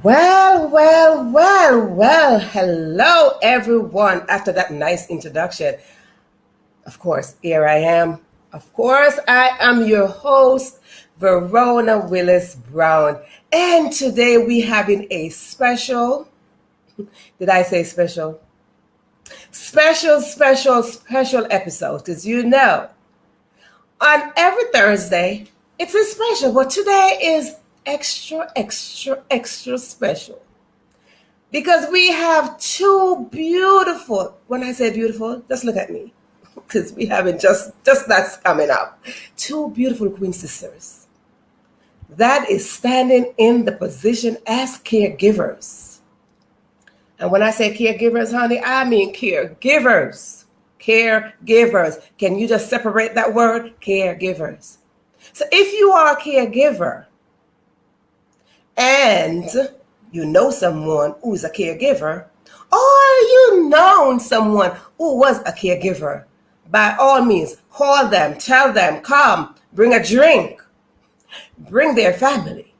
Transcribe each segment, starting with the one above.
Well. Hello, everyone. After that nice introduction, of course, here I am. Of course, I am your host, Verona Willis-Brown. And today we having a special, did I say special? Special episode. As you know, on every Thursday, it's a special, but today is extra special. Because we have two beautiful, when I say beautiful, just look at me. Because we haven't just that's coming up. Two beautiful queen sisters that is standing in the position as caregivers. And when I say caregivers, honey, I mean caregivers. Caregivers. Can you just separate that word? Caregivers. So if you are a caregiver and you know someone who's a caregiver, or you know someone who was a caregiver, by all means, call them, tell them, come, bring a drink, bring their family,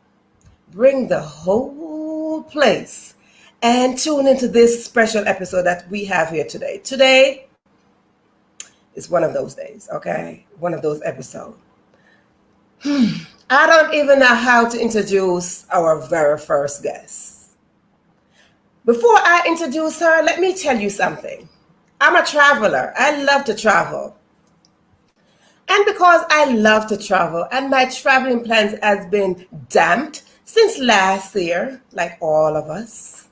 bring the whole place, and tune into this special episode that we have here today. Today is one of those days, okay? One of those episodes. I don't even know how to introduce our very first guest. Before I introduce her, let me tell you something. I'm a traveler. I love to travel. And because I love to travel and my traveling plans has been damped since last year, like all of us,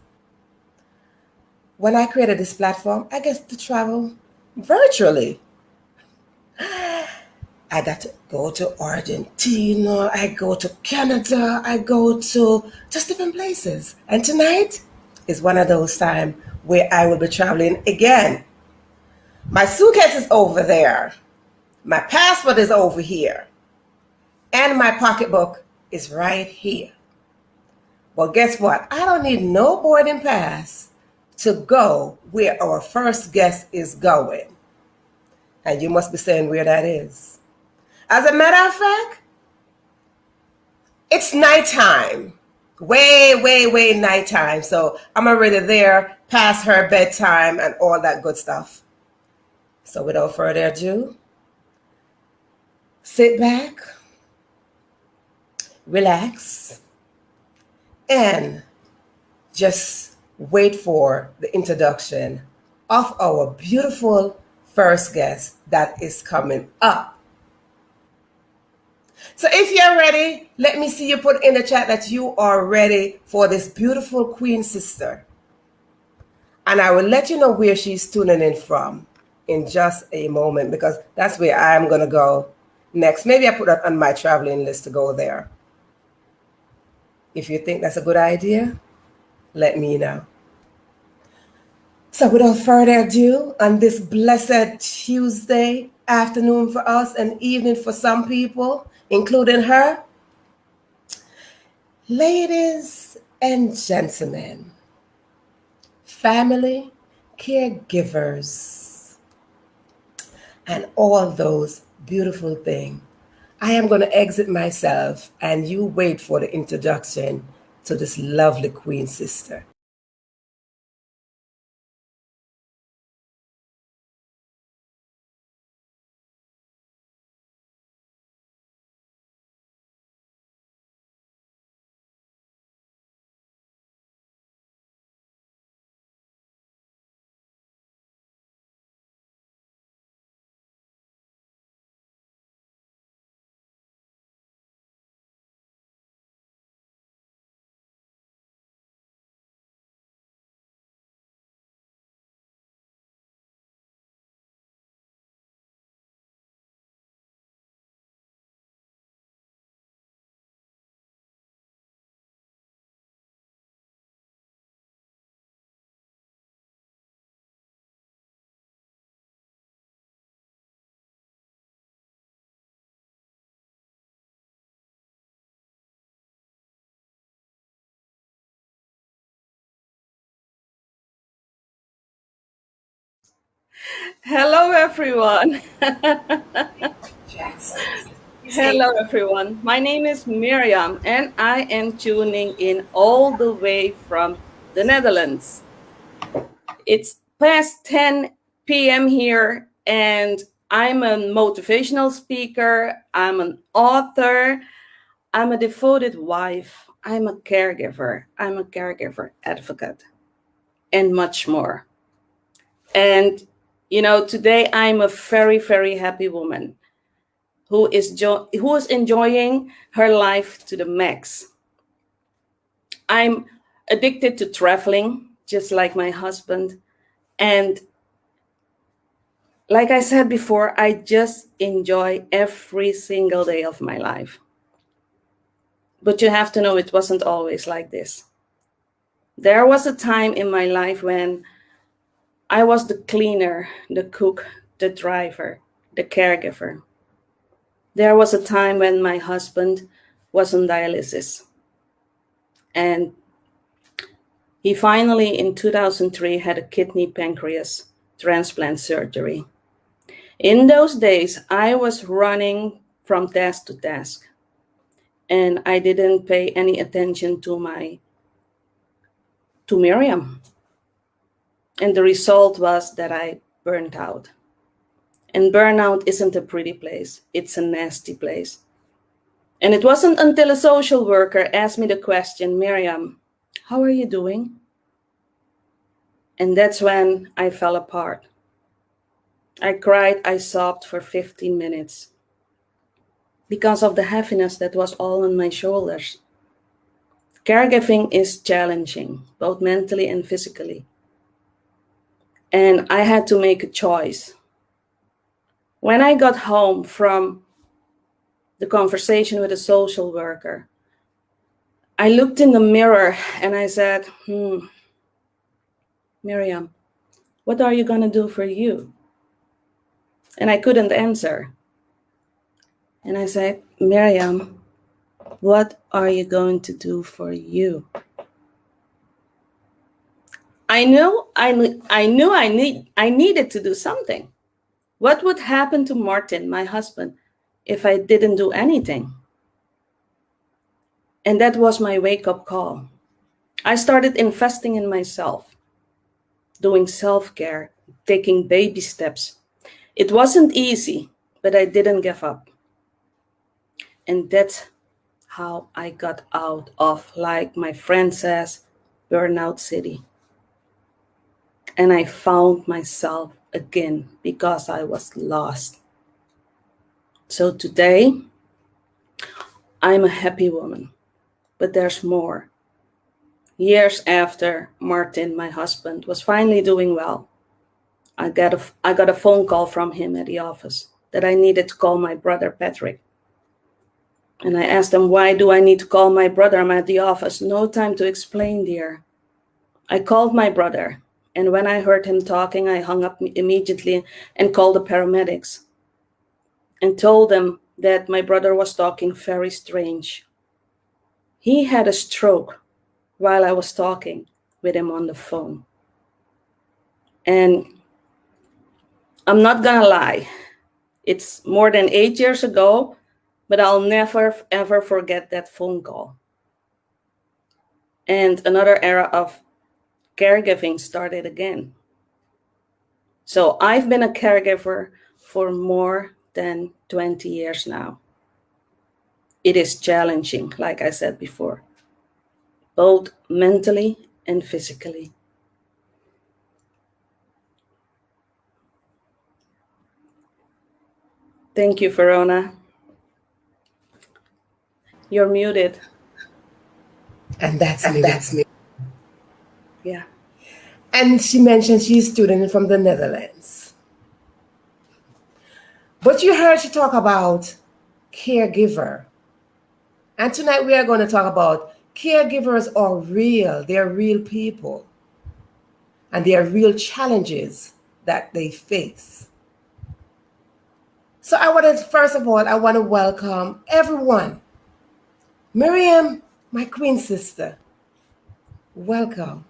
when I created this platform, I get to travel virtually. I got to go to Argentina, I go to Canada, I go to just different places. And tonight is one of those times where I will be traveling again. My suitcase is over there. My passport is over here. And my pocketbook is right here. Well, guess what? I don't need no boarding pass to go where our first guest is going. And you must be saying where that is. As a matter of fact, it's nighttime. Way nighttime. So I'm already there past her bedtime and all that good stuff. So without further ado, sit back, relax, and just wait for the introduction of our beautiful first guest that is coming up. So if you're ready, let me see you put in the chat that you are ready for this beautiful queen sister. And I will let you know where she's tuning in from in just a moment, because that's where I'm going to go next. Maybe I put that on my traveling list to go there. If you think that's a good idea, let me know. So without further ado, on this blessed Tuesday afternoon for us and evening for some people, including her, ladies and gentlemen, family, caregivers, and all those beautiful things, I am going to exit myself and you wait for the introduction to this lovely queen sister. Hello, everyone. Jackson. Hello, everyone. My name is Miriam, and I am tuning in all the way from the Netherlands. It's past 10 p.m. here, and I'm a motivational speaker, I'm an author, I'm a devoted wife, I'm a caregiver advocate, and much more. And, today I'm a very, very happy woman who is enjoying her life to the max. I'm addicted to traveling, just like my husband. And like I said before, I just enjoy every single day of my life. But you have to know it wasn't always like this. There was a time in my life when I was the cleaner, the cook, the driver, the caregiver. There was a time when my husband was on dialysis. And he finally, in 2003, had a kidney pancreas transplant surgery. In those days, I was running from task to task, and I didn't pay any attention to Miriam. And the result was that I burned out. And burnout isn't a pretty place, it's a nasty place. And it wasn't until a social worker asked me the question, Miriam, how are you doing? And that's when I fell apart. I cried, I sobbed for 15 minutes because of the heaviness that was all on my shoulders. Caregiving is challenging, both mentally and physically. And I had to make a choice. When I got home from the conversation with a social worker, I looked in the mirror and I said, Miriam, what are you going to do for you? And I couldn't answer. And I said, Miriam, what are you going to do for you? I needed to do something. What would happen to Martin, my husband, if I didn't do anything? And that was my wake-up call. I started investing in myself, doing self-care, taking baby steps. It wasn't easy, but I didn't give up. And that's how I got out of, like my friend says, burnout city. And I found myself again because I was lost. So today, I'm a happy woman, but there's more. Years after Martin, my husband, was finally doing well, I got a phone call from him at the office that I needed to call my brother Patrick. And I asked him, why do I need to call my brother? I'm at the office. No time to explain, dear. I called my brother, and when I heard him talking, I hung up immediately and called the paramedics and told them that my brother was talking very strange. He had a stroke while I was talking with him on the phone. And I'm not gonna lie, it's more than 8 years ago, but I'll never ever forget that phone call. And another era of caregiving started again. So I've been a caregiver for more than 20 years now. It is challenging, like I said before, both mentally and physically. Thank you, Verona. You're muted. And that's And me. that's me. Yeah. And she mentioned she's a student from the Netherlands. But you heard she talk about caregiver. And tonight we are going to talk about caregivers are real. They're real people. And there are real challenges that they face. So first of all, I want to welcome everyone. Miriam, my queen sister, welcome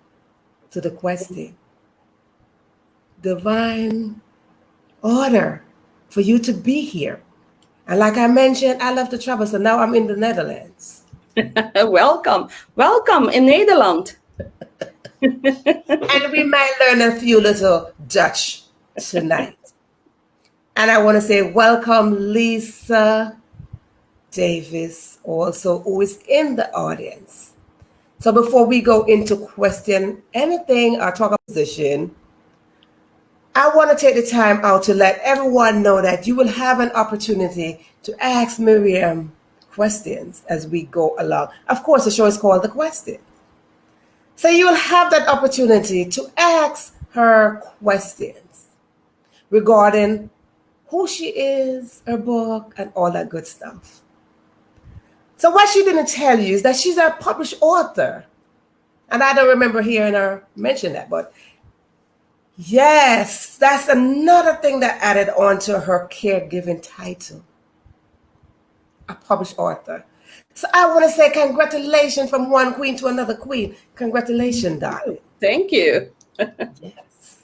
to the Questing. Divine honor for you to be here. And like I mentioned, I love to travel, so now I'm in the Netherlands. Welcome. Welcome in Nederland. And we might learn a few little Dutch tonight. And I want to say welcome, Lisa Davis, also, who is in the audience. So before we go into question anything or talk about position, I want to take the time out to let everyone know that you will have an opportunity to ask Miriam questions as we go along. Of course, the show is called The Question. So you will have that opportunity to ask her questions regarding who she is, her book, and all that good stuff. So what she didn't tell you is that she's a published author. And I don't remember hearing her mention that, but yes, that's another thing that added on to her caregiving title. A published author. So I want to say congratulations from one queen to another queen. Congratulations, darling. Thank you. Yes.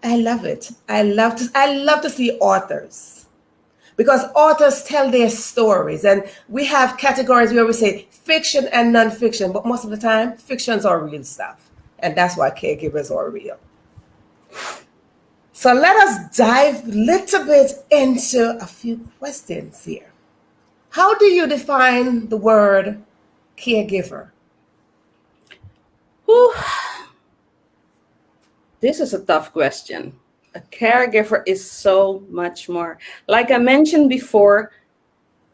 I love it. I love to see authors, because authors tell their stories, and we have categories where we say fiction and nonfiction, but most of the time fictions are real stuff, and that's why caregivers are real. So let us dive a little bit into a few questions here. How do you define the word caregiver? Whew. This is a tough question. A caregiver is so much more. Like I mentioned before,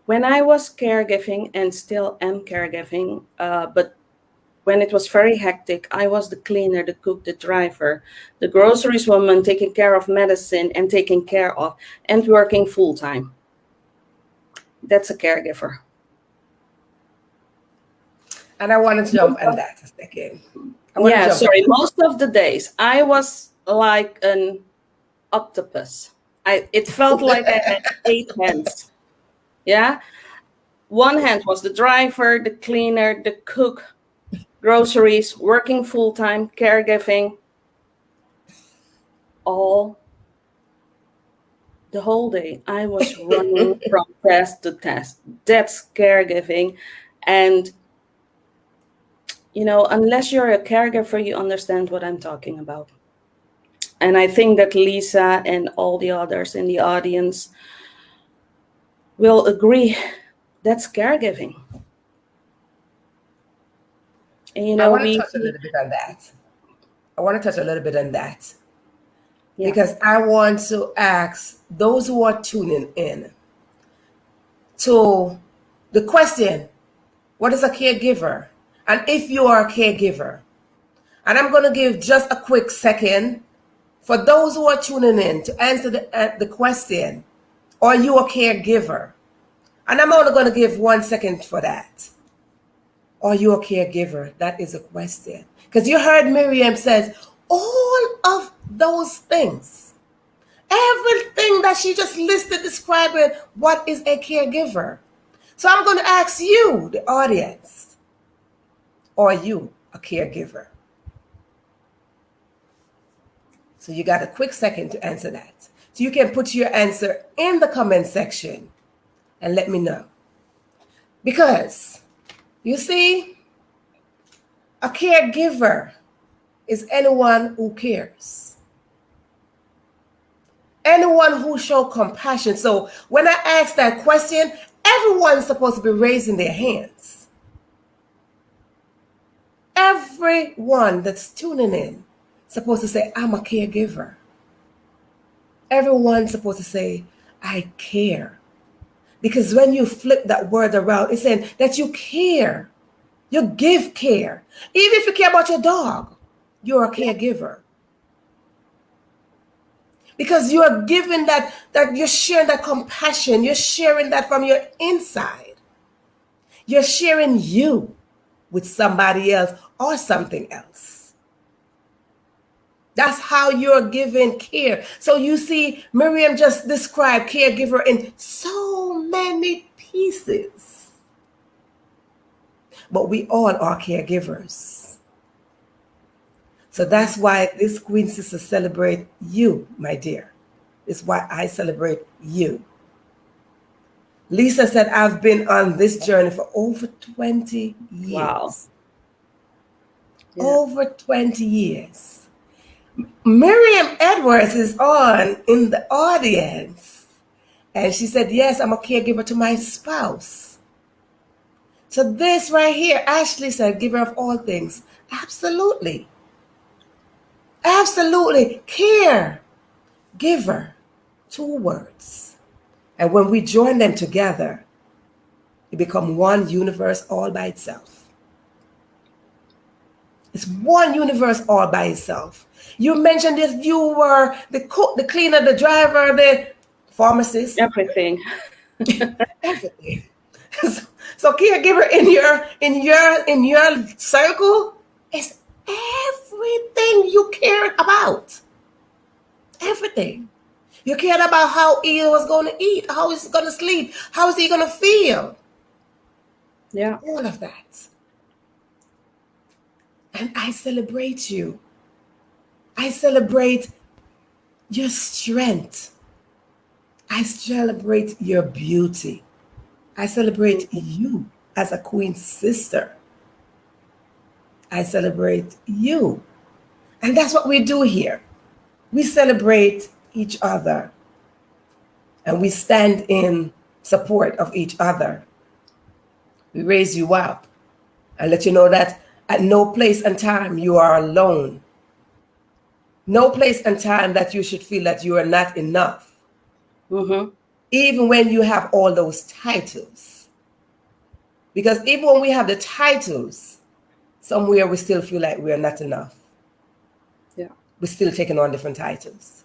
when I was caregiving and still am caregiving, but when it was very hectic, I was the cleaner, the cook, the driver, the groceries woman, taking care of medicine and taking care of and working full time. That's a caregiver. And I want to jump on that a second. Most of the days I was like an octopus. It felt like I had 8 hands. Yeah. One hand was the driver, the cleaner, the cook, groceries, working full-time, caregiving, all the whole day. I was running from task to task. That's caregiving. And, unless you're a caregiver, you understand what I'm talking about. And I think that Lisa and all the others in the audience will agree that's caregiving. And I want to touch a little bit on that. Yeah. Because I want to ask those who are tuning in to the question, what is a caregiver? And if you are a caregiver, and I'm going to give just a quick second for those who are tuning in to answer the question, are you a caregiver? And I'm only going to give 1 second for that. Are you a caregiver? That is a question. Because you heard Miriam says all of those things. Everything that she just listed describing what is a caregiver. So I'm going to ask you, the audience, are you a caregiver? So you got a quick second to answer that. So you can put your answer in the comment section and let me know. Because, you see, a caregiver is anyone who cares. Anyone who shows compassion. So when I ask that question, everyone's supposed to be raising their hands. Everyone that's tuning in supposed to say, I'm a caregiver. Everyone's supposed to say, I care. Because when you flip that word around, it's saying that you care. You give care. Even if you care about your dog, you're a caregiver. Because you are giving that you're sharing that compassion. You're sharing that from your inside. You're sharing you with somebody else or something else. That's how you're giving care. So you see, Miriam just described caregiver in so many pieces. But we all are caregivers. So that's why this Queen Sister celebrate you, my dear. It's why I celebrate you. Lisa said, I've been on this journey for over 20 Wow. years. Yeah. Over 20 years. Miriam Edwards is on in the audience. And she said, yes, I'm a caregiver to my spouse. So this right here, Ashley said, giver of all things. Absolutely. Absolutely. Care, giver, 2 words. And when we join them together, it becomes one universe all by itself. It's one universe all by itself. You mentioned that you were the cook, the cleaner, the driver, the pharmacist, Everything. everything. So caregiver in your circle is everything you cared about. Everything. You cared about how he was going to eat, how he's going to sleep, how is he going to feel. Yeah. All of that. And I celebrate you. I celebrate your strength. I celebrate your beauty. I celebrate you as a queen sister. I celebrate you. And that's what we do here. We celebrate each other and we stand in support of each other. We raise you up and let you know that at no place and time you are alone. No place and time that you should feel that you are not enough. Mm-hmm. Even when you have all those titles. Because even when we have the titles, somewhere we still feel like we are not enough. Yeah. We're still taking on different titles.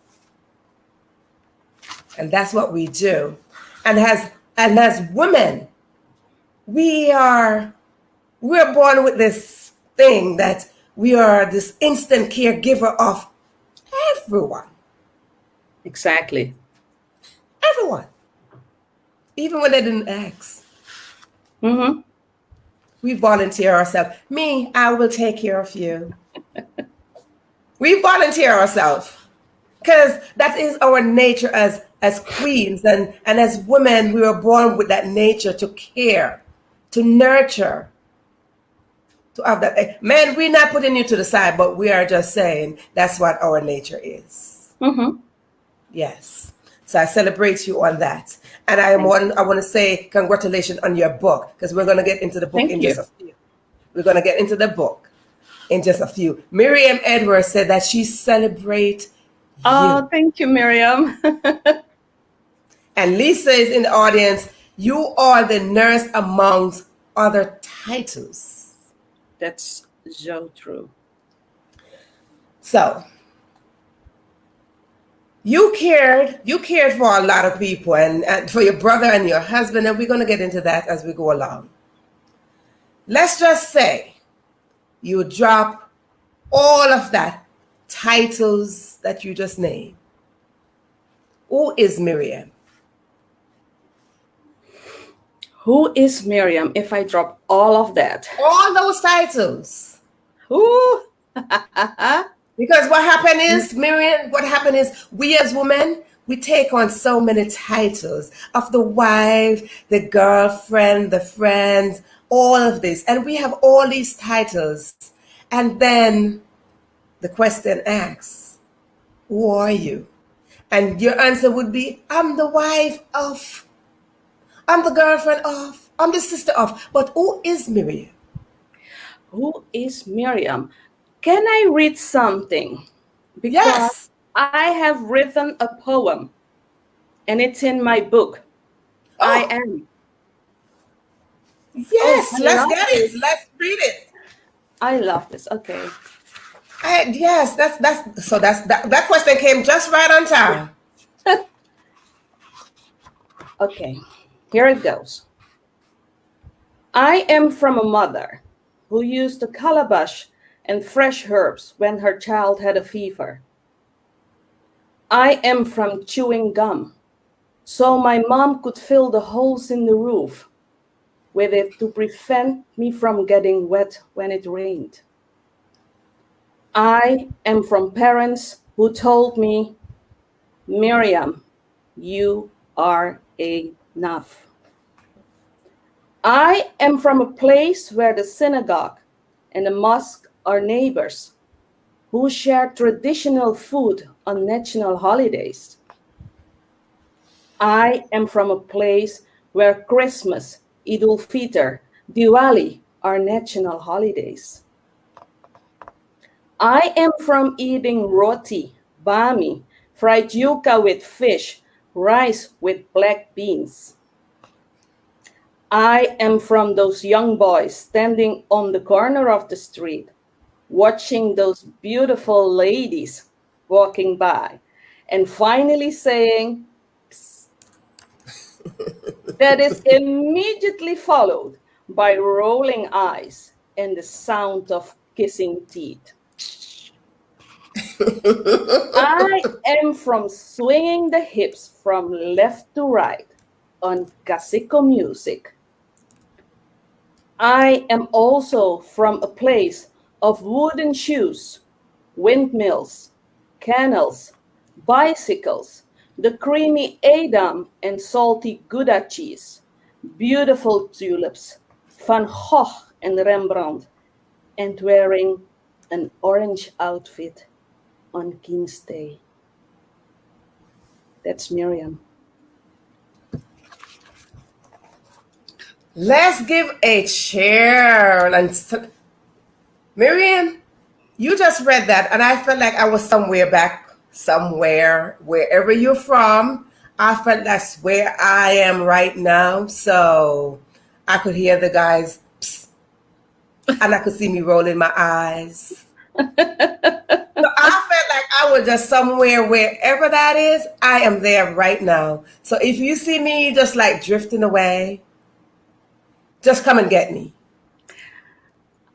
And that's what we do. And as women, we're born with this thing that we are this instant caregiver of everyone. Exactly. Everyone. Even when they didn't ask. Mm-hmm. We volunteer ourselves. Me, I will take care of you. We volunteer ourselves. Because that is our nature as queens and as women. We were born with that nature to care, to nurture, to have that. Man, we're not putting you to the side, but we are just saying that's what our nature is. Mm-hmm. Yes. So I celebrate you on that. And I want to say congratulations on your book, because we're going to get into the book Thank in you. just a few. We're going to get into the book in just a few. Miriam Edwards said that she celebrates Oh, you. thank you, Miriam. And Lisa is in the audience. You are the nurse amongst other titles. That's so true. So you cared for a lot of people and for your brother and your husband, and we're going to get into that as we go along. Let's just say you drop all of that titles that you just named. Who is Miriam? Who is Miriam if I drop all of that? All those titles. Ooh. Because what happened is, Miriam, what happened is we as women, we take on so many titles of the wife, the girlfriend, the friend, all of this. And we have all these titles. And then the question asks, who are you? And your answer would be, I'm the wife of, I'm the girlfriend of, I'm the sister of. But who is Miriam? Who is Miriam? Can I read something? Because Yes. I have written a poem and it's in my book. I am. Yes, I let's love get it. this. Let's read it. I love this. Okay. Yes, that question came just right on time. Okay. Here it goes. I am from a mother who used a calabash and fresh herbs when her child had a fever. I am from chewing gum, so my mom could fill the holes in the roof with it to prevent me from getting wet when it rained. I am from parents who told me, Miriam, you are enough. I am from a place where the synagogue and the mosque are neighbors who share traditional food on national holidays. I am from a place where Christmas, Eid al-Fitr, Diwali are national holidays. I am from eating roti, bami, fried yuca with fish, rice with black beans. I am from those young boys standing on the corner of the street, watching those beautiful ladies walking by, and finally saying, "Psst." That is immediately followed by rolling eyes and the sound of kissing teeth. I am from swinging the hips from left to right on cacico music. I am also from a place of wooden shoes, windmills, canals, bicycles, the creamy Edam and salty Gouda cheese, beautiful tulips, Van Gogh and Rembrandt, and wearing an orange outfit on King's Day. That's Miriam. Let's give a cheer. Miriam, you just read that, and I felt like I was somewhere, wherever you're from. I felt that's where I am right now. So I could hear the guys, psst, and I could see me rolling my eyes. So I felt like I was just somewhere, wherever that is, I am there right now. So if you see me just like drifting away, just come and get me.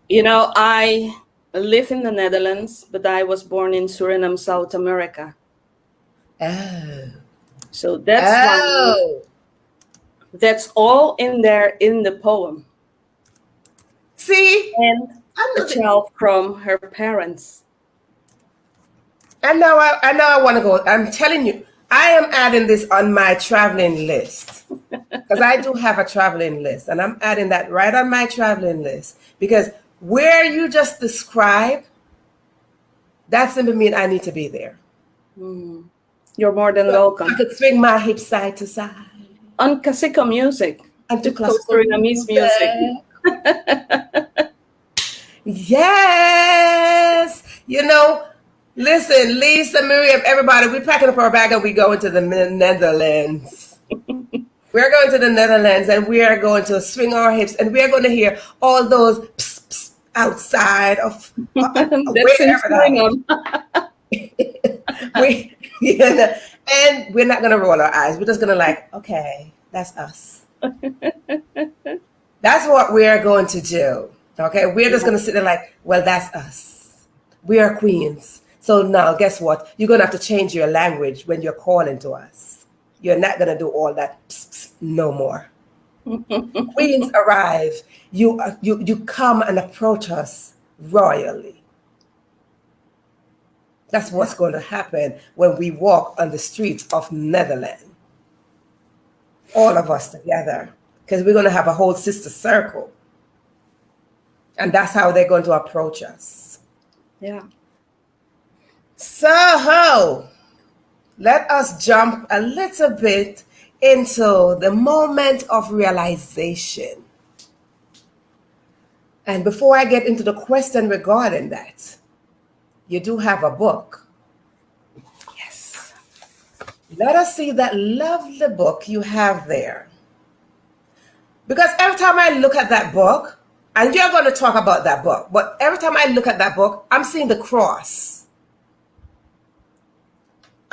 You know, I live in the Netherlands, but I was born in Suriname, South America. Oh. So that's all in there in the poem. See? And a child from her parents. And now I want to go. I'm telling you, I am adding this on my traveling list. Because I do have a traveling list. And I'm adding that right on my traveling list. Because where you just described, that simply means I need to be there. You're more than welcome. I could swing my hips side to side. On cacico music. And to Surinamese music. Yes. You know, listen, Lisa, Miriam, everybody, we're packing up our bag and we go into the Netherlands. We're going to the Netherlands and we are going to swing our hips and we are going to hear all those pss, pss, outside of wherever that and we're not going to roll our eyes. We're just going to like, okay, that's us. That's what we are going to do. Okay, we're just going to sit there like, well, that's us. We are queens. So now, guess what? You're going to have to change your language when you're calling to us. You're not going to do all that pss, pss, no more. Queens arrive. You come and approach us royally. That's what's going to happen when we walk on the streets of Netherlands. All of us together. Because we're going to have a whole sister circle. And that's how they're going to approach us. Yeah. So, let us jump a little bit into the moment of realization. And before I get into the question regarding that, you do have a book. Yes. Let us see that lovely book you have there. Because every time I look at that book, and you're going to talk about that book, but every time I look at that book, I'm seeing the cross.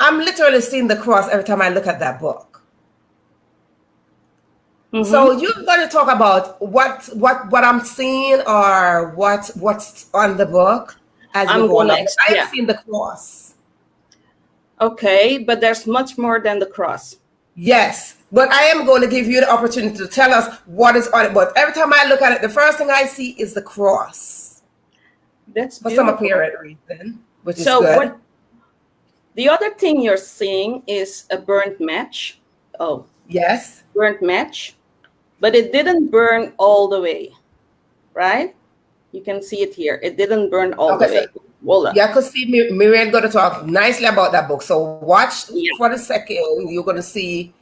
I'm literally seeing the cross every time I look at that book. Mm-hmm. So you're going to talk about what I'm seeing or what's on the book as we go along. I've seen the cross. Okay, but there's much more than the cross. Yes, but I am going to give you the opportunity to tell us what is on it. But every time I look at it, the first thing I see is the cross. That's for some apparent reason, which is good. The other thing you're seeing is a burnt match. Oh, yes, burnt match. but it didn't burn all the way, right? You can see it here. It didn't burn all the Okay, so way. Hold on. yeah, because see, Miriam going to talk nicely about that book. So watch Yeah. for the second. You're going to see,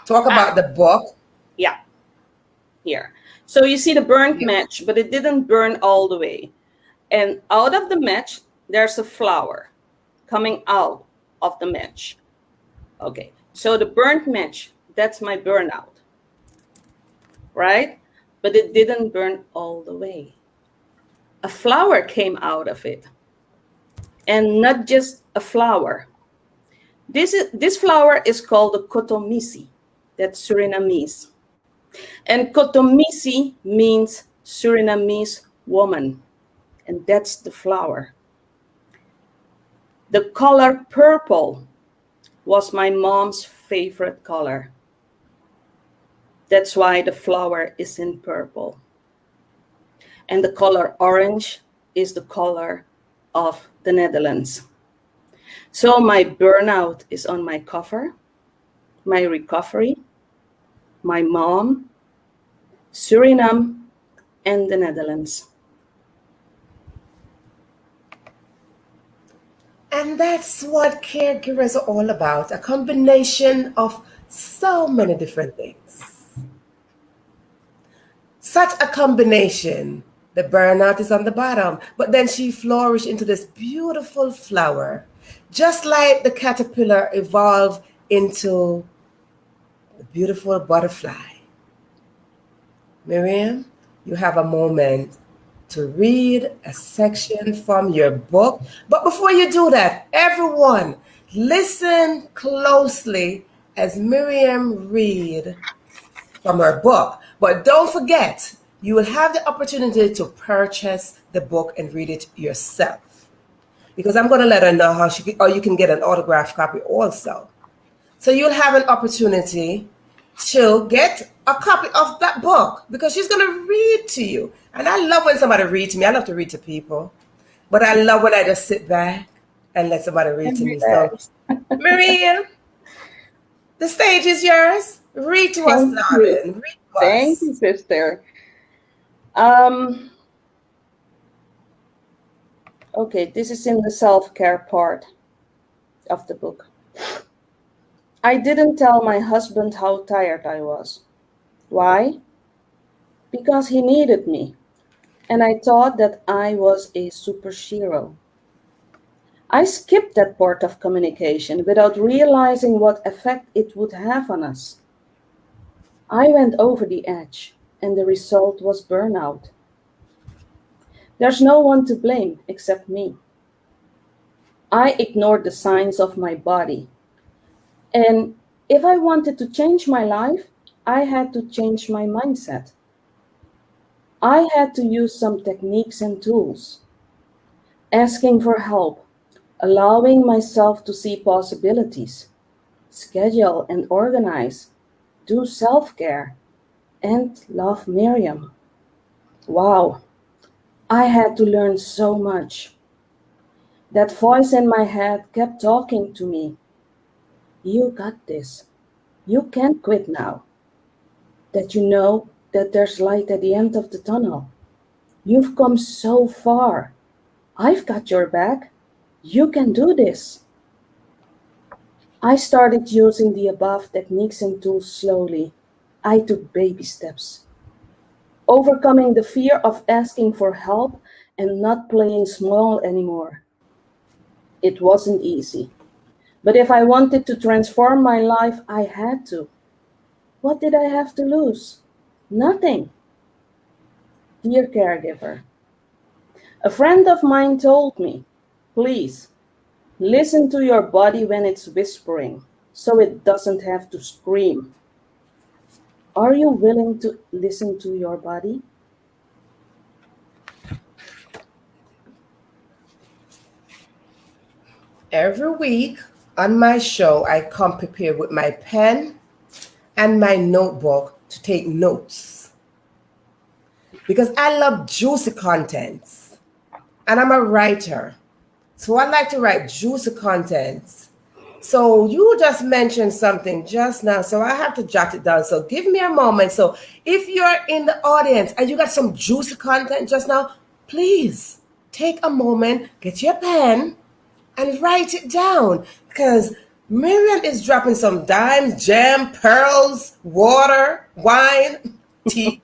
talk Ah, about the book. yeah, here. So you see the burnt Yeah. match, but it didn't burn all the way. And out of the match, there's a flower coming out of the match. Okay, so the burnt match, that's my burnout, right? But it didn't burn all the way. A flower came out of it, and not just a flower. This flower is called the kotomisi, that's Surinamese. And kotomisi means Surinamese woman, and that's the flower. The color purple was my mom's favorite color. That's why the flower is in purple. And the color orange is the color of the Netherlands. So my burnout is on my cover, my recovery, my mom, Suriname, and the Netherlands. And that's what caregivers are all about, a combination of so many different things. Such a combination. The burnout is on the bottom, but then she flourished into this beautiful flower, just like the caterpillar evolved into the beautiful butterfly. Miriam, you have a moment to read a section from your book. But before you do that, everyone, listen closely as Miriam read from her book. But don't forget, you will have the opportunity to purchase the book and read it yourself. Because I'm going to let her know how she can, or you can get an autographed copy also. So you'll have an opportunity to get a copy of that book because she's going to read to you. And I love when somebody reads to me. I love to read to people, but I love when I just sit back and let somebody read to me. So, Maria, the stage is yours. Read to us, Thank you. darling. Read to Thank us. you, sister. Okay, this is in the self-care part of the book. I didn't tell my husband how tired I was. Why? Because he needed me, and I thought that I was a superhero. I skipped that part of communication without realizing what effect it would have on us. I went over the edge, and the result was burnout. There's no one to blame except me. I ignored the signs of my body. And if I wanted to change my life, I had to change my mindset. I had to use some techniques and tools, asking for help, allowing myself to see possibilities, schedule and organize, do self-care, and love Miriam. Wow, I had to learn so much. That voice in my head kept talking to me. You got this. You can't quit now. That you know that there's light at the end of the tunnel. You've come so far. I've got your back. You can do this. I started using the above techniques and tools slowly. I took baby steps, overcoming the fear of asking for help and not playing small anymore. It wasn't easy, but if I wanted to transform my life, I had to. What did I have to lose? Nothing. Dear caregiver, a friend of mine told me, please listen to your body when it's whispering so it doesn't have to scream. Are you willing to listen to your body? Every week on my show, I come prepared with my pen and my notebook to take notes because I love juicy contents and I'm a writer. So I like to write juicy contents So you just mentioned something just now, so I have to jot it down. So give me a moment. So if you're in the audience and you got some juicy content just now, please take a moment, get your pen, and write it down, because Miriam is dropping some dimes, jam, pearls, water, wine, tea,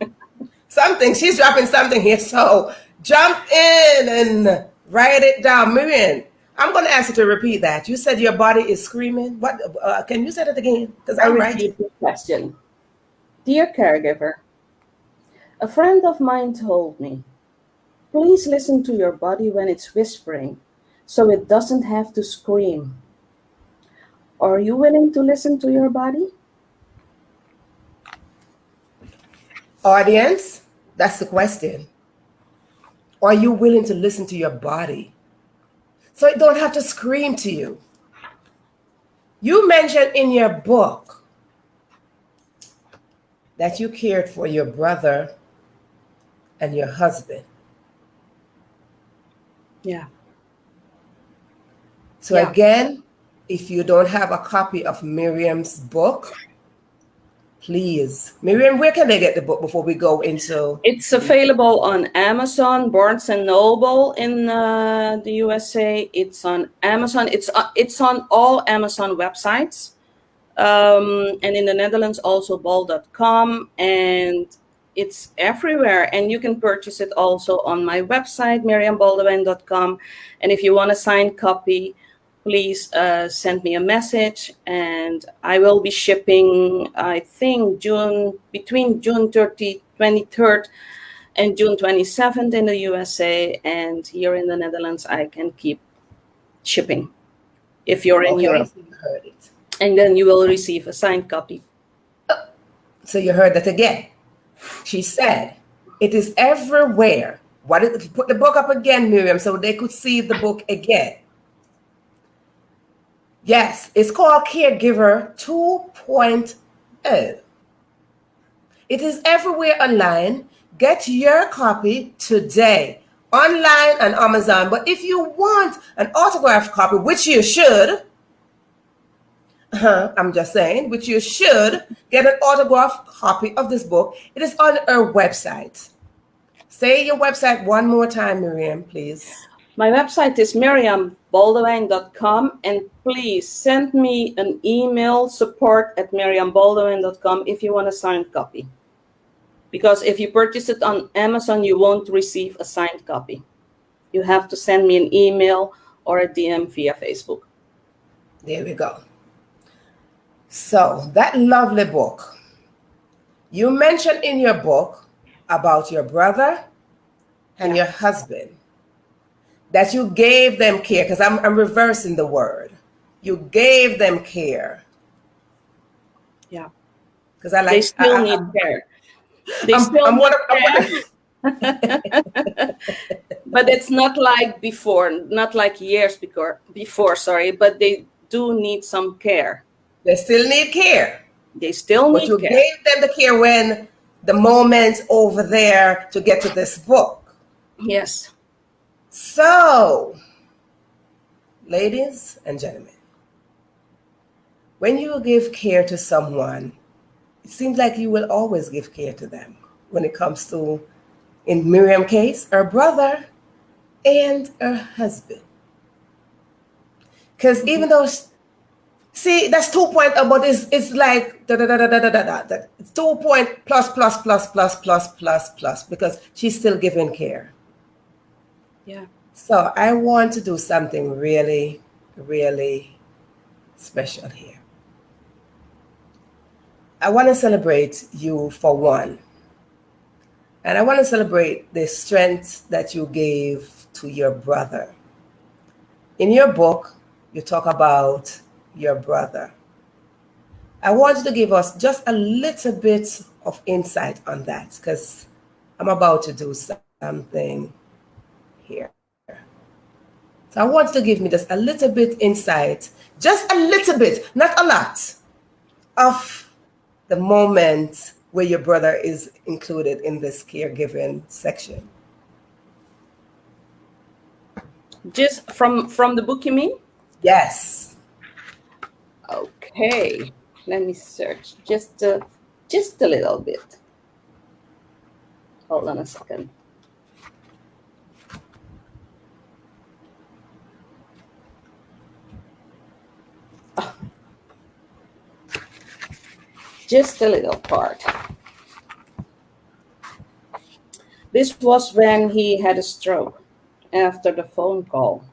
something. She's dropping something here. So jump in and write it down. Miriam, I'm going to ask you to repeat that. You said your body is screaming. What? Can you say that again? Because I I'm repeat writing. the question. Dear caregiver, a friend of mine told me, please listen to your body when it's whispering so it doesn't have to scream. Are you willing to listen to your body? Audience, that's the question. Are you willing to listen to your body so it don't have to scream to you? You mentioned in your book that you cared for your brother and your husband. Yeah. So again, if you don't have a copy of Miriam's book, please. Miriam, where can they get the book before we go into? It's available on Amazon, Barnes and Noble in the USA. It's on Amazon. It's on all Amazon websites. And in the Netherlands, also bol.com. And it's everywhere. And you can purchase it also on my website, miriambaldewijn.com. And if you want a signed copy, please send me a message, and I will be shipping, I think, between June 23rd and June 27th in the USA, and here in the Netherlands, I can keep shipping if you're in Europe. So you heard it. And then you will receive a signed copy. So you heard that again. She said, it is everywhere. Put the book up again, Miriam, so they could see the book again. Yes, it's called Caregiver 2.0. It is everywhere online. Get your copy today, online and Amazon. But if you want an autographed copy, which you should, I'm just saying, which you should get an autographed copy of this book. It is on our website. Say your website one more time, Miriam, please. My website is miriambaldewijn.com, and please send me an email, support@miriambaldewijn.com, if you want a signed copy. Because if you purchase it on Amazon, you won't receive a signed copy. You have to send me an email or a DM via Facebook. There we go. So that lovely book, you mentioned in your book about your brother and your husband, that you gave them care, because I'm reversing the word. You gave them care. Yeah. Because I like. They still need care. They still need care. But it's not like before, not like years before, sorry, but they do need some care. They still need care. They still need care. But you gave them the care when the moment over there to get to this book. Yes. So, ladies and gentlemen, when you give care to someone, it seems like you will always give care to them when it comes to, in Miriam's case, her brother and her husband. Because even though, see, that's 2.0, but it's like, it's 2 plus, because she's still giving care. Yeah. So I want to do something really, really special here. I want to celebrate you for one. And I want to celebrate the strength that you gave to your brother. In your book, you talk about your brother. I want you to give us just a little bit of insight on that, because I'm about to do something here. So I want you to give me just a little bit insight, just a little bit, not a lot, of the moment where your brother is included in this caregiving section. Just from the book, you mean? Yes. Okay, let me search just a little bit. Hold on a second. Ah, just a little part. This was when he had a stroke after the phone call.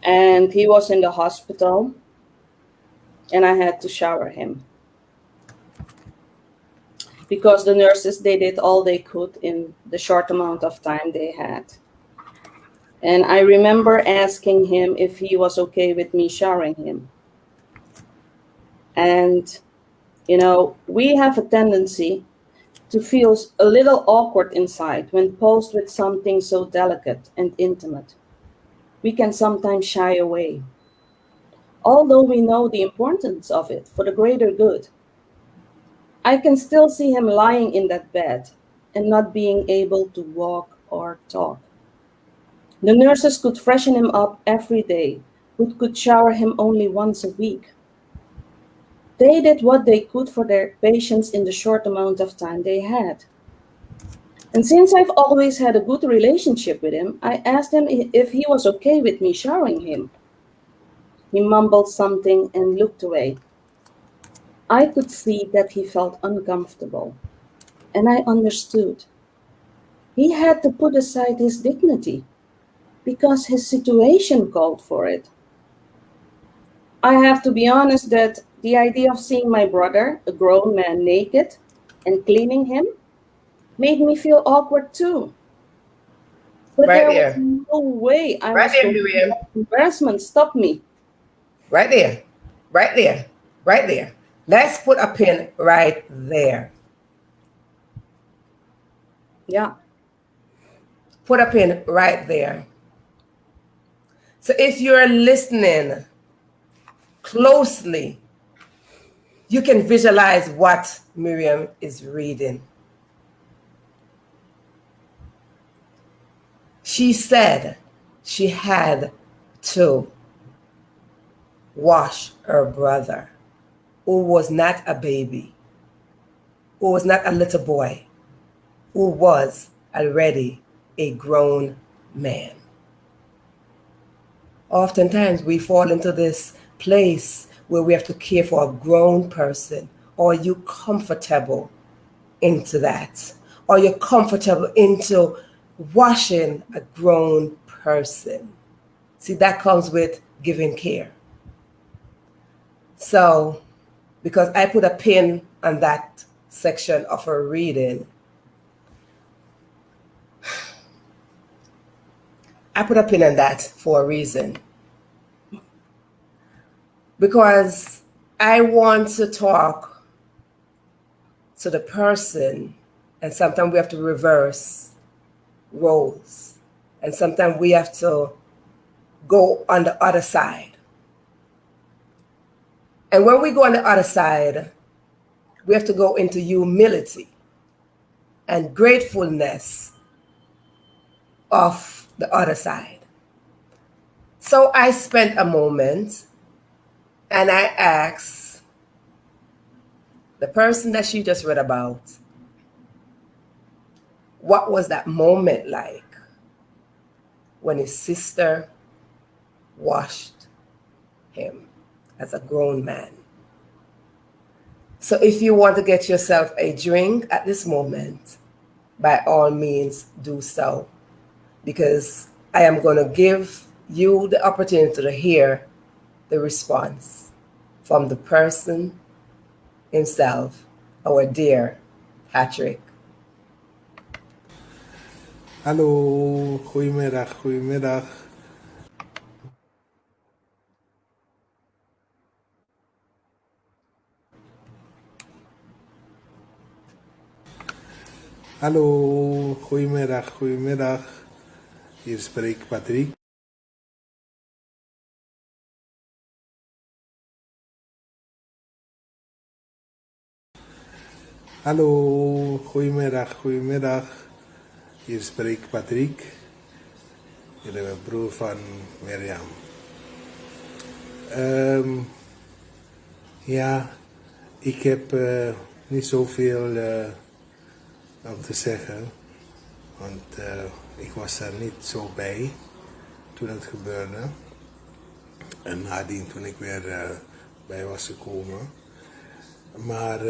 And he was in the hospital, and I had to shower him because the nurses, they did all they could in the short amount of time they had. And I remember asking him if he was okay with me showering him. And, we have a tendency to feel a little awkward inside when posed with something so delicate and intimate. We can sometimes shy away, although we know the importance of it for the greater good. I can still see him lying in that bed and not being able to walk or talk. The nurses could freshen him up every day, but could shower him only once a week. They did what they could for their patients in the short amount of time they had. And since I've always had a good relationship with him, I asked him if he was okay with me showering him. He mumbled something and looked away. I could see that he felt uncomfortable, and I understood. He had to put aside his dignity because his situation called for it. I have to be honest that the idea of seeing my brother, a grown man, naked and cleaning him made me feel awkward too. But Right there was there. no way I Right was there, going to Miriam. let embarrassment stop me. Right there. Right there. Right there. Let's put a pin right there. Yeah. Put a pin right there. So if you're listening closely, you can visualize what Miriam is reading. She said she had to wash her brother, who was not a baby, who was not a little boy, who was already a grown man. Oftentimes we fall into this place where we have to care for a grown person. Are you comfortable into that? Are you comfortable into washing a grown person? See, that comes with giving care. So, because I put a pin on that section of her reading, I put a pin on that for a reason. Because I want to talk to the person, and sometimes we have to reverse roles, and sometimes we have to go on the other side. And when we go on the other side, we have to go into humility and gratefulness of the other side. So I spent a moment and I asked the person that she just read about, what was that moment like when his sister washed him as a grown man? So if you want to get yourself a drink at this moment, by all means do so, because I am going to give you the opportunity to hear the response from the person himself, our dear Patrick. Hallo, goedemiddag, goedemiddag. Hallo, goedemiddag, goedemiddag. Hier spreekt Patrick. Hallo, goedemiddag, goedemiddag. Hier spreekt Patrick. Jullie zijn broer van Mirjam. Ja, ik heb niet zoveel om te zeggen. Want ik was er niet zo bij toen het gebeurde. En nadien toen ik weer bij was gekomen. Maar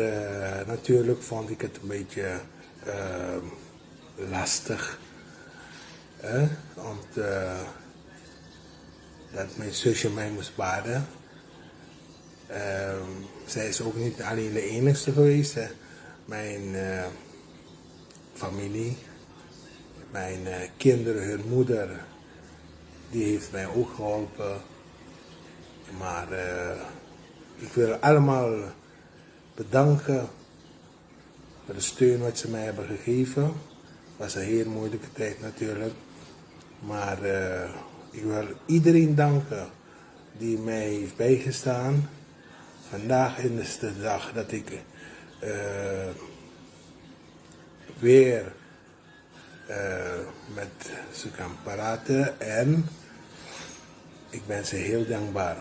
natuurlijk vond ik het een beetje lastig. Omdat dat mijn zusje mij moest baden. Zij is ook niet alleen de enigste geweest. Hè. Mijn familie, mijn kinderen, hun moeder, die heeft mij ook geholpen. Maar ik wil allemaal bedanken voor de steun wat ze mij hebben gegeven. Het was een heel moeilijke tijd natuurlijk. Maar ik wil iedereen danken die mij heeft bijgestaan. Vandaag is de dag dat ik weer met ze kan praten en ik ben ze heel dankbaar.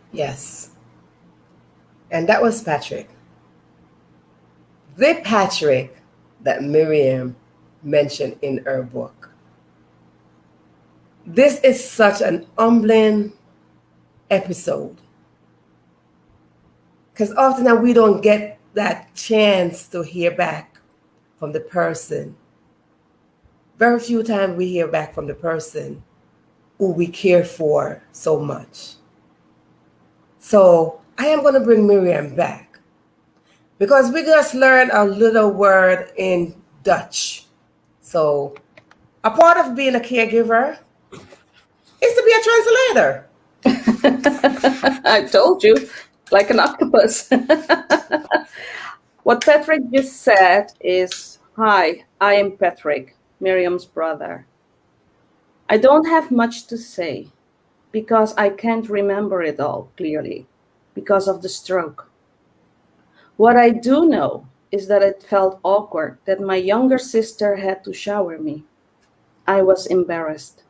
Yes. And that was Patrick. The Patrick that Miriam mentioned in her book. This is such an humbling episode. Because often we don't get that chance to hear back from the person. Very few times we hear back from the person who we care for so much. So I am going to bring Miriam back because we just learned a little word in Dutch. So a part of being a caregiver is to be a translator. I told you, like an octopus. What Patrick just said is, "Hi, I am Patrick, Miriam's brother. I don't have much to say because I can't remember it all clearly because of the stroke. What I do know is that it felt awkward that my younger sister had to shower me. I was embarrassed.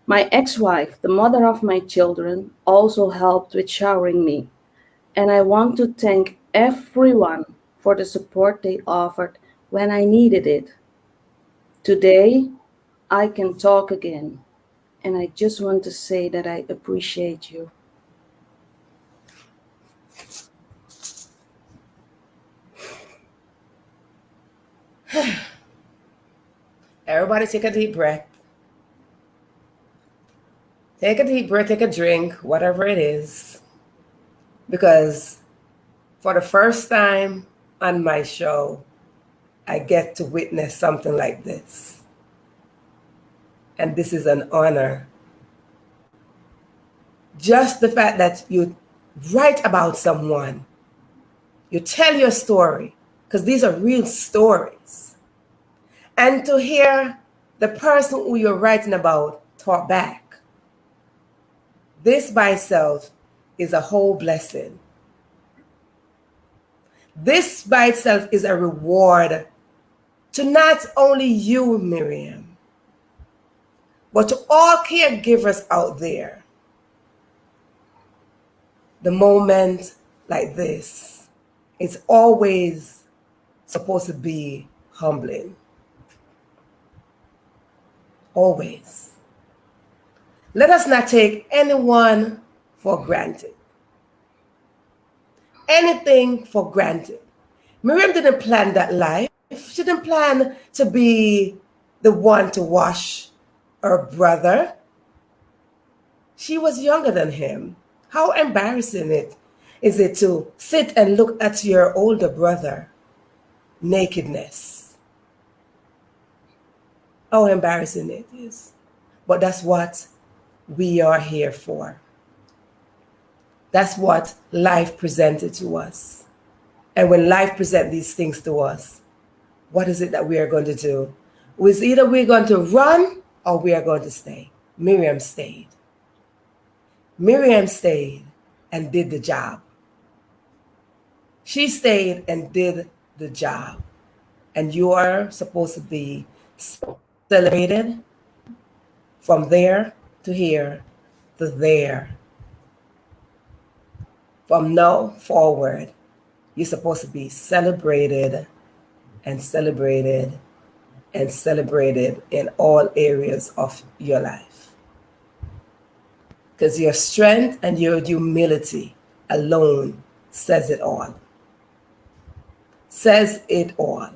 My ex-wife, the mother of my children, also helped with showering me, and I want to thank everyone for the support they offered when I needed it. Today, I can talk again, and I just want to say that I appreciate you." Everybody take a deep breath. Take a deep breath, take a drink, whatever it is. Because for the first time on my show, I get to witness something like this. And this is an honor. Just the fact that you write about someone, you tell your story, because these are real stories. And to hear the person who you're writing about talk back. This by itself is a whole blessing. This by itself is a reward to not only you, Miriam, but to all caregivers out there. The moment like this is always supposed to be humbling. Always. Let us not take anyone for granted. Anything for granted. Miriam didn't plan that life. She didn't plan to be the one to wash her brother. She was younger than him. How embarrassing is it to sit and look at your older brother nakedness? How embarrassing it is. But that's what we are here for. That's what life presented to us. And when life presents these things to us, what is it that we are going to do? It's either we're going to run or we are going to stay. Miriam stayed. Miriam stayed and did the job. She stayed and did the job. And you are supposed to be celebrated from there to here to there. From now forward, you're supposed to be celebrated and celebrated and celebrated in all areas of your life. Because your strength and your humility alone says it all. Says it all.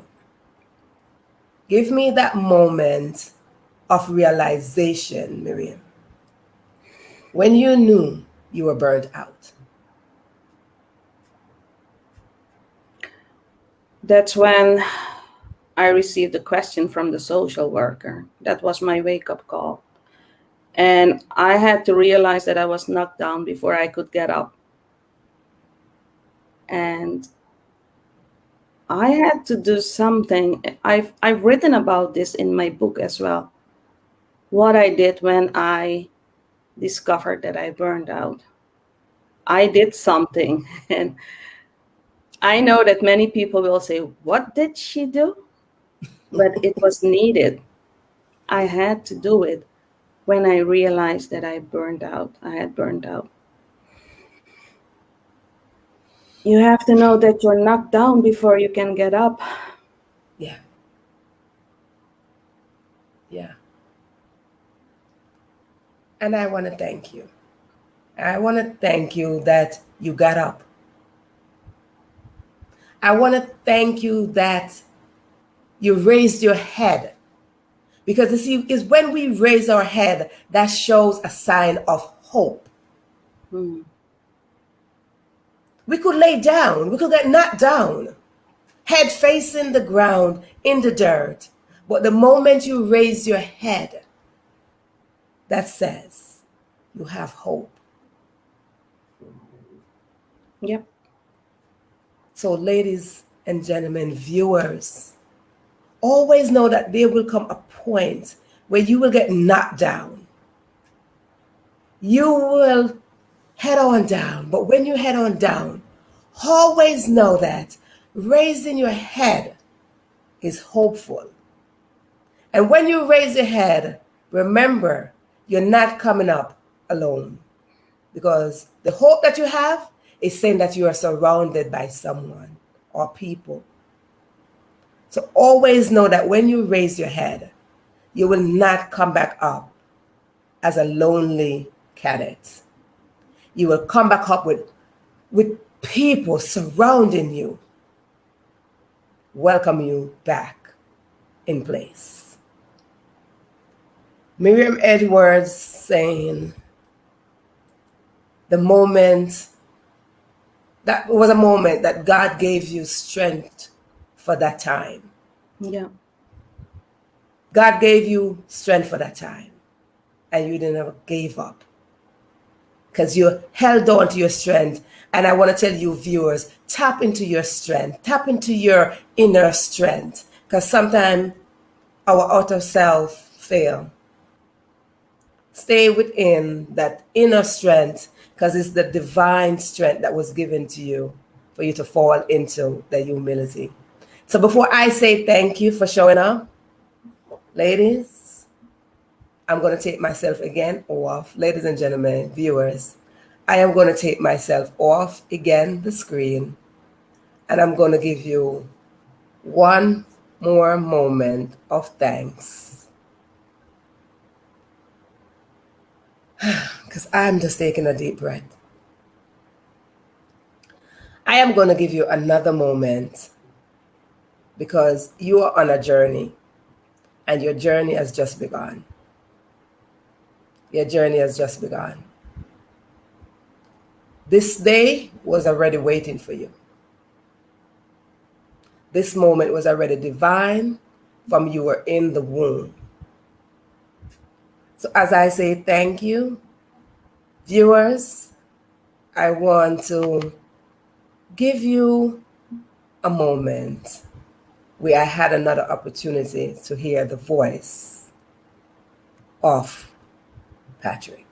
Give me that moment of realization, Miriam, when you knew you were burnt out. That's when I received a question from the social worker. That was my wake-up call. And I had to realize that I was knocked down before I could get up. And I had to do something. I've written about this in my book as well. What I did when I discovered that I burned out. I did something. And I know that many people will say, what did she do? But it was needed. I had to do it when I realized that I burned out. I had burned out. You have to know that you're knocked down before you can get up. Yeah. Yeah. And I want to thank you. I want to thank you that you got up. I want to thank you that you raised your head. Because you see, it's when we raise our head that shows a sign of hope. Hmm. We could lay down, we could get knocked down, head facing the ground in the dirt. But the moment you raise your head, that says you have hope. Yep. So, ladies and gentlemen, viewers, always know that there will come a point where you will get knocked down. You will head on down. But when you head on down, always know that raising your head is hopeful. And when you raise your head, remember, you're not coming up alone. Because the hope that you have is saying that you are surrounded by someone or people. So always know that when you raise your head, you will not come back up as a lonely cadet. You will come back up with people surrounding you, welcome you back in place. Miriam Edwards saying, that was a moment that God gave you strength for that time. Yeah. God gave you strength for that time, and you never gave up because you held on to your strength. And I want to tell you, viewers, tap into your strength, tap into your inner strength, because sometimes our outer self fail. Stay within that inner strength, because it's the divine strength that was given to you for you to fall into the humility. So before I say thank you for showing up, ladies, I'm going to take myself again off. Ladies and gentlemen, viewers, I am going to take myself off again the screen, and I'm going to give you one more moment of thanks. Because I'm just taking a deep breath. I am going to give you another moment because you are on a journey, and your journey has just begun. Your journey has just begun. This day was already waiting for you. This moment was already divine from you were in the womb. So as I say thank you, viewers, I want to give you a moment where I had another opportunity to hear the voice of Patrick.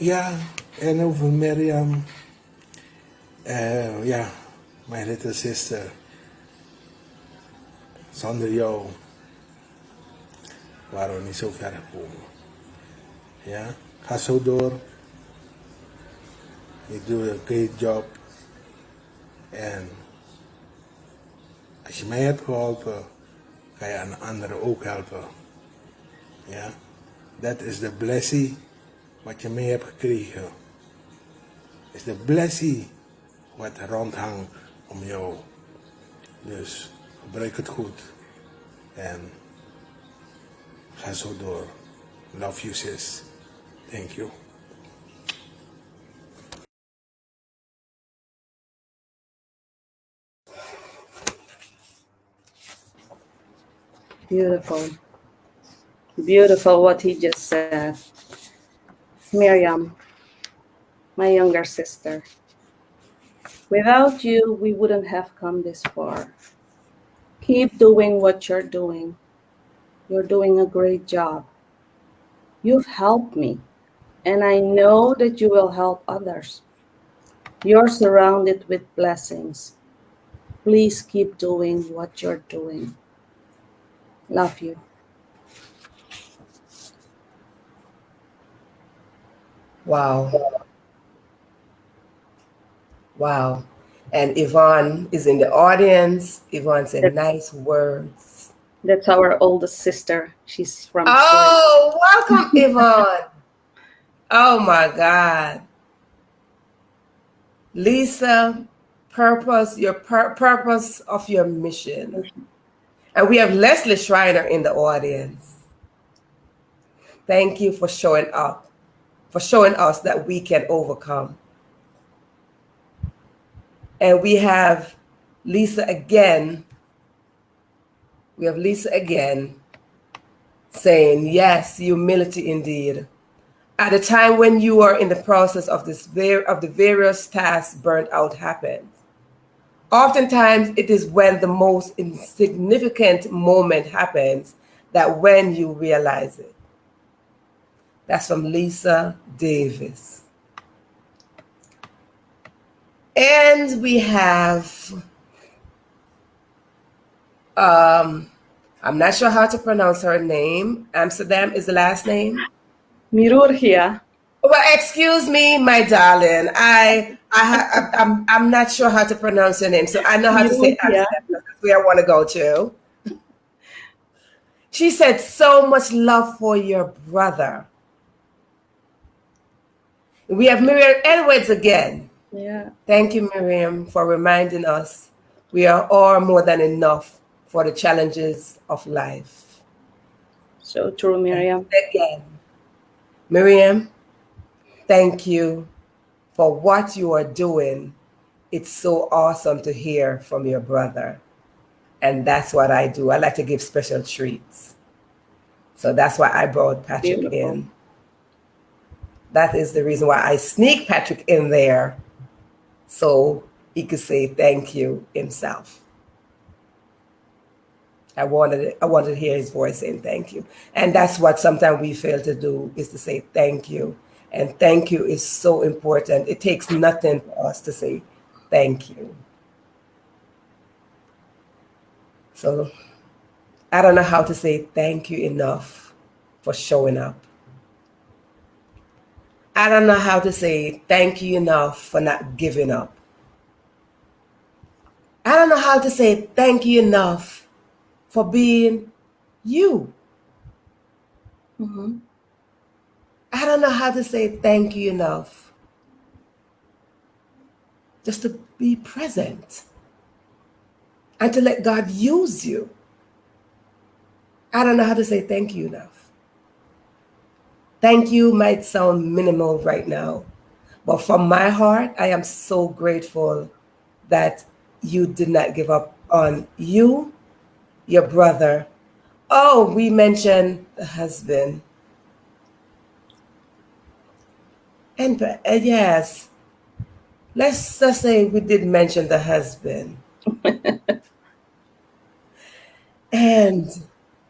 Ja, en over Miriam, my little sister. Zonder jou waren we niet zo ver gekomen. Ja, ga zo door. Je doet een great job. En als je mij hebt geholpen, ga je aan anderen ook helpen. Ja, dat is de blessing wat je mee hebt gekregen. Is de blessing wat rondhangt om jou. Dus gebruik het goed. En ga zo door. Love you, sis. Thank you. Beautiful. Beautiful what he just said. Miriam, my younger sister. Without you, we wouldn't have come this far. Keep doing what you're doing. You're doing a great job. You've helped me, and I know that you will help others. You're surrounded with blessings. Please keep doing what you're doing. Love you. Wow. Wow. And Yvonne is in the audience. Yvonne said nice words. That's our oldest sister. She's from Oh, welcome, Yvonne. Oh my God. Lisa, purpose, your purpose of your mission. And we have Leslie Schreiner in the audience. Thank you for showing up, for showing us that we can overcome. And we have Lisa again. We have Lisa again saying, yes, humility indeed. At a time when you are in the process of the various tasks, burnt out happens. Oftentimes, it is when the most insignificant moment happens that when you realize it. That's from Lisa Davis. And we have, I'm not sure how to pronounce her name. Amsterdam is the last name. Mirurgia. Well, excuse me, my darling. I'm not sure how to pronounce your name, so I know how to say Amsterdam. That's where I want to go to. She said, so much love for your brother. We have Miriam Edwards again. Yeah. Thank you, Miriam, for reminding us we are all more than enough for the challenges of life. So true, Miriam. Again, Miriam, thank you for what you are doing. It's so awesome to hear from your brother. And that's what I do. I like to give special treats. So that's why I brought Patrick in. That is the reason why I sneak Patrick in there so he could say thank you himself. I wanted to hear his voice saying thank you. And that's what sometimes we fail to do, is to say thank you. And thank you is so important. It takes nothing for us to say thank you. So I don't know how to say thank you enough for showing up. I don't know how to say thank you enough for not giving up. I don't know how to say thank you enough for being you. Mm-hmm. I don't know how to say thank you enough just to be present and to let God use you. I don't know how to say thank you enough. Thank you might sound minimal right now, but from my heart, I am so grateful that you did not give up on you, your brother. Oh, we mentioned the husband. And yes, let's just say we did mention the husband. And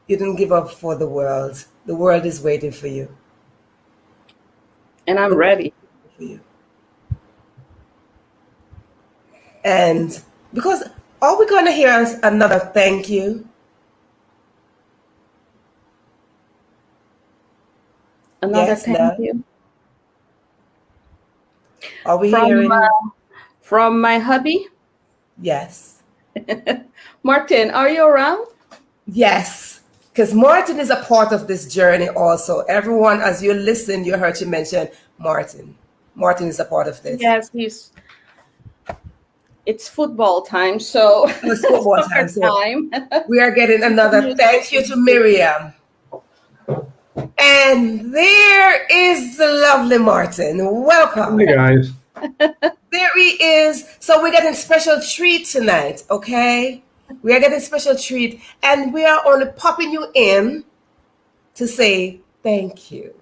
you didn't give up for the world. The world is waiting for you. And I'm ready. For you. And because are we going to hear another thank you? Another Yes, thank love. you Are we from hearing? my hubby, Yes. Martin. Are you around? Yes. Because Martin is a part of this journey also. Everyone, as you listen, you heard you mention Martin. Martin is a part of this. Yes, it's football time, so It's football time. soccer So time. we are getting another thank you to Miriam. And there is the lovely Martin. Welcome. Hey guys. There he is. So we're getting special treat tonight, okay? We are getting special treat, and we are only popping you in to say thank you.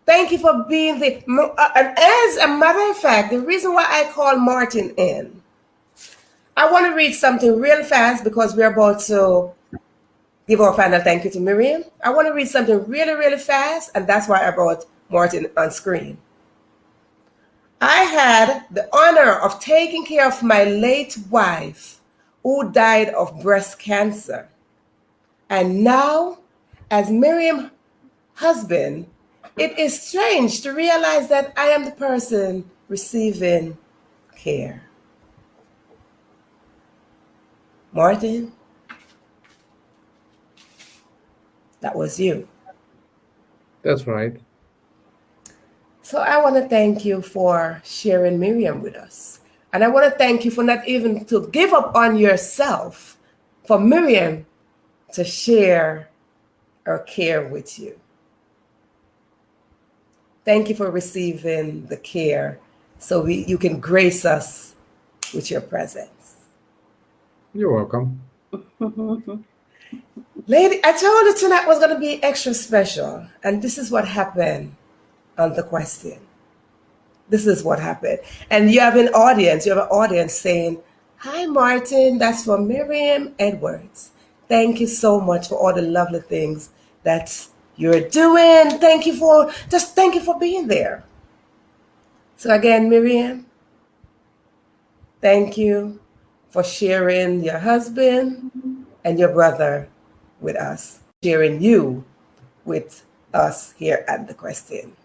Thank you for being the. And as a matter of fact, the reason why I call Martin in, I want to read something real fast because we're about to give our final thank you to Miriam. I want to read something really, really fast, and that's why I brought Martin on screen. I had the honor of taking care of my late wife who died of breast cancer. And now, as Miriam's husband, it is strange to realize that I am the person receiving care. Martin, that was you. That's right. So I want to thank you for sharing Miriam with us. And I want to thank you for not even to give up on yourself, for Miriam to share her care with you. Thank you for receiving the care so you can grace us with your presence. You're welcome. Lady, I told you tonight was going to be extra special. And this is what happened on the question. This is what happened. And you have an audience saying, "Hi, Martin, that's for Miriam Edwards. Thank you so much for all the lovely things that you're doing. Thank you for being there." So again, Miriam, thank you for sharing your husband and your brother with us, sharing you with us here at The Question.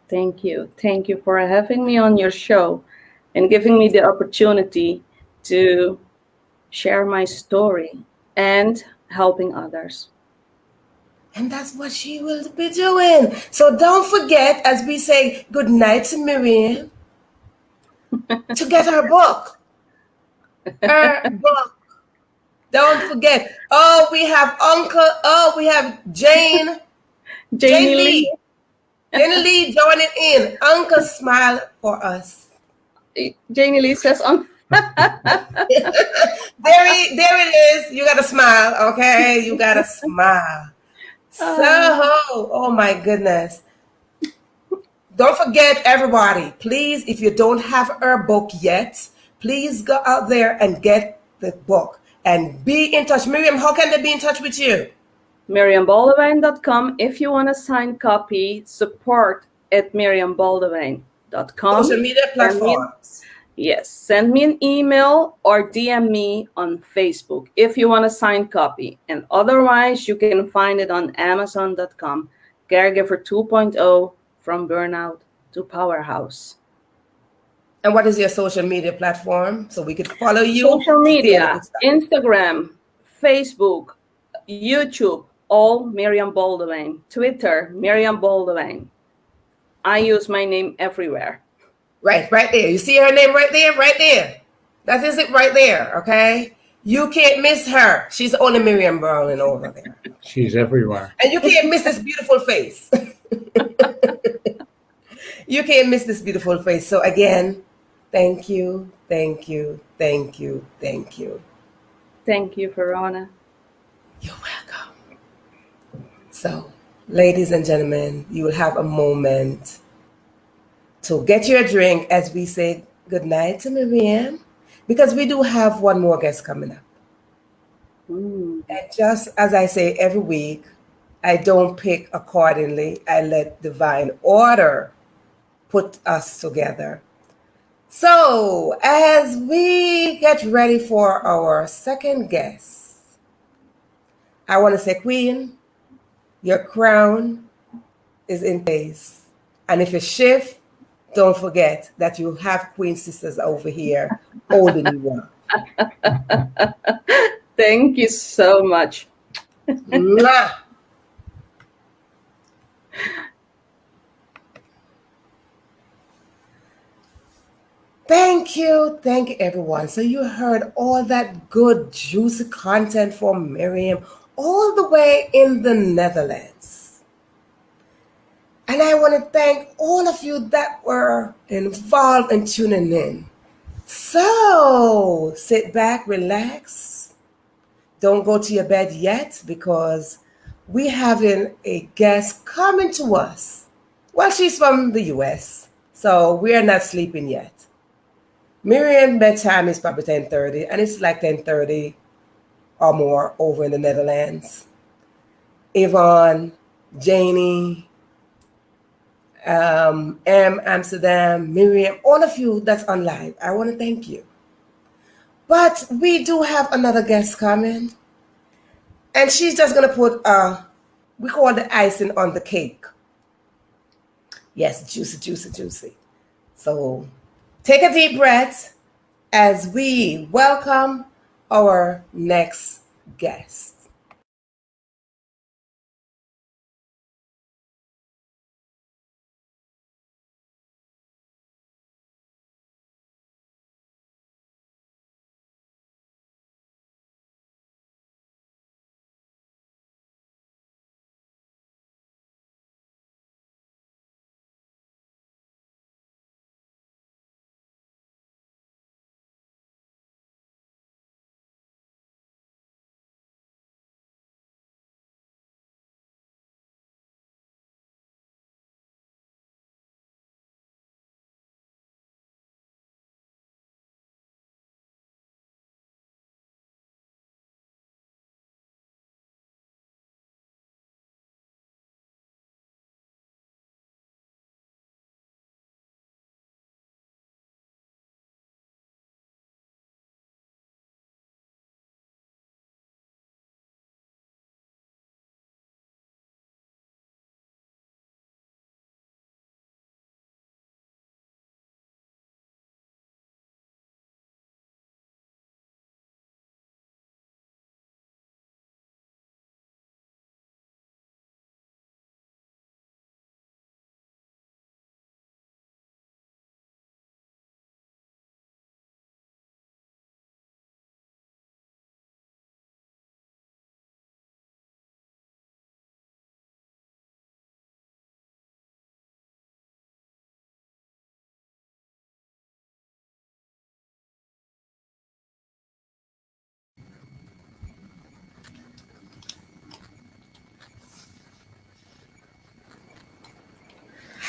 Thank you. Thank you for having me on your show and giving me the opportunity to share my story and helping others. And that's what she will be doing. So don't forget, as we say goodnight to Miriam, to get her book. Her book. Don't forget. Oh, we have Jane. Janie Lee. Janie Lee joining in. Uncle smile for us. Janie Lee says on. There it is. You gotta smile, okay? You gotta smile. So, oh my goodness. Don't forget, everybody, please, if you don't have her book yet, please go out there and get the book and be in touch. Miriam, how can they be in touch with you? MiriamBaldwin.com. If you want a signed copy, support at MiriamBaldwin.com. Social media platforms. Yes, send me an email or DM me on Facebook if you want a signed copy. And otherwise, you can find it on Amazon.com. Caregiver 2.0, From Burnout to Powerhouse. And what is your social media platform so we could follow you? Social media, Instagram, Facebook, YouTube, all Miriam Baldwin. Twitter, Miriam Baldwin. I use my name everywhere. Right there. You see her name right there? That is it right there, okay? You can't miss her. She's only Miriam Baldwin over there. She's everywhere. And you can't miss this beautiful face. You can't miss this beautiful face. So again, thank you, thank you, thank you, thank you. Thank you, Verona. You're welcome. So, ladies and gentlemen, you will have a moment to get your drink as we say goodnight to Miriam, because we do have one more guest coming up. And just as I say every week, I don't pick accordingly. I let divine order put us together. So, as we get ready for our second guest, I want to say, Queen, Your crown is in place. And if you shift, don't forget that you have Queen Sisters over here holding you up. Thank you so much. Mwah. Thank you everyone. So you heard all that good juicy content from Miriam all the way in the Netherlands. And I want to thank all of you that were involved in tuning in. So sit back, relax. Don't go to your bed yet because we having a guest coming to us. Well, she's from the US, so we're not sleeping yet. Miriam bedtime is probably 10:30, and it's like 10:30 or more over in the Netherlands. Yvonne, Janie, Amsterdam, Miriam, all of you that's on live, I want to thank you. But we do have another guest coming, and she's just going to put, we call the icing on the cake. Yes, juicy, juicy, juicy. So take a deep breath as we welcome our next guest.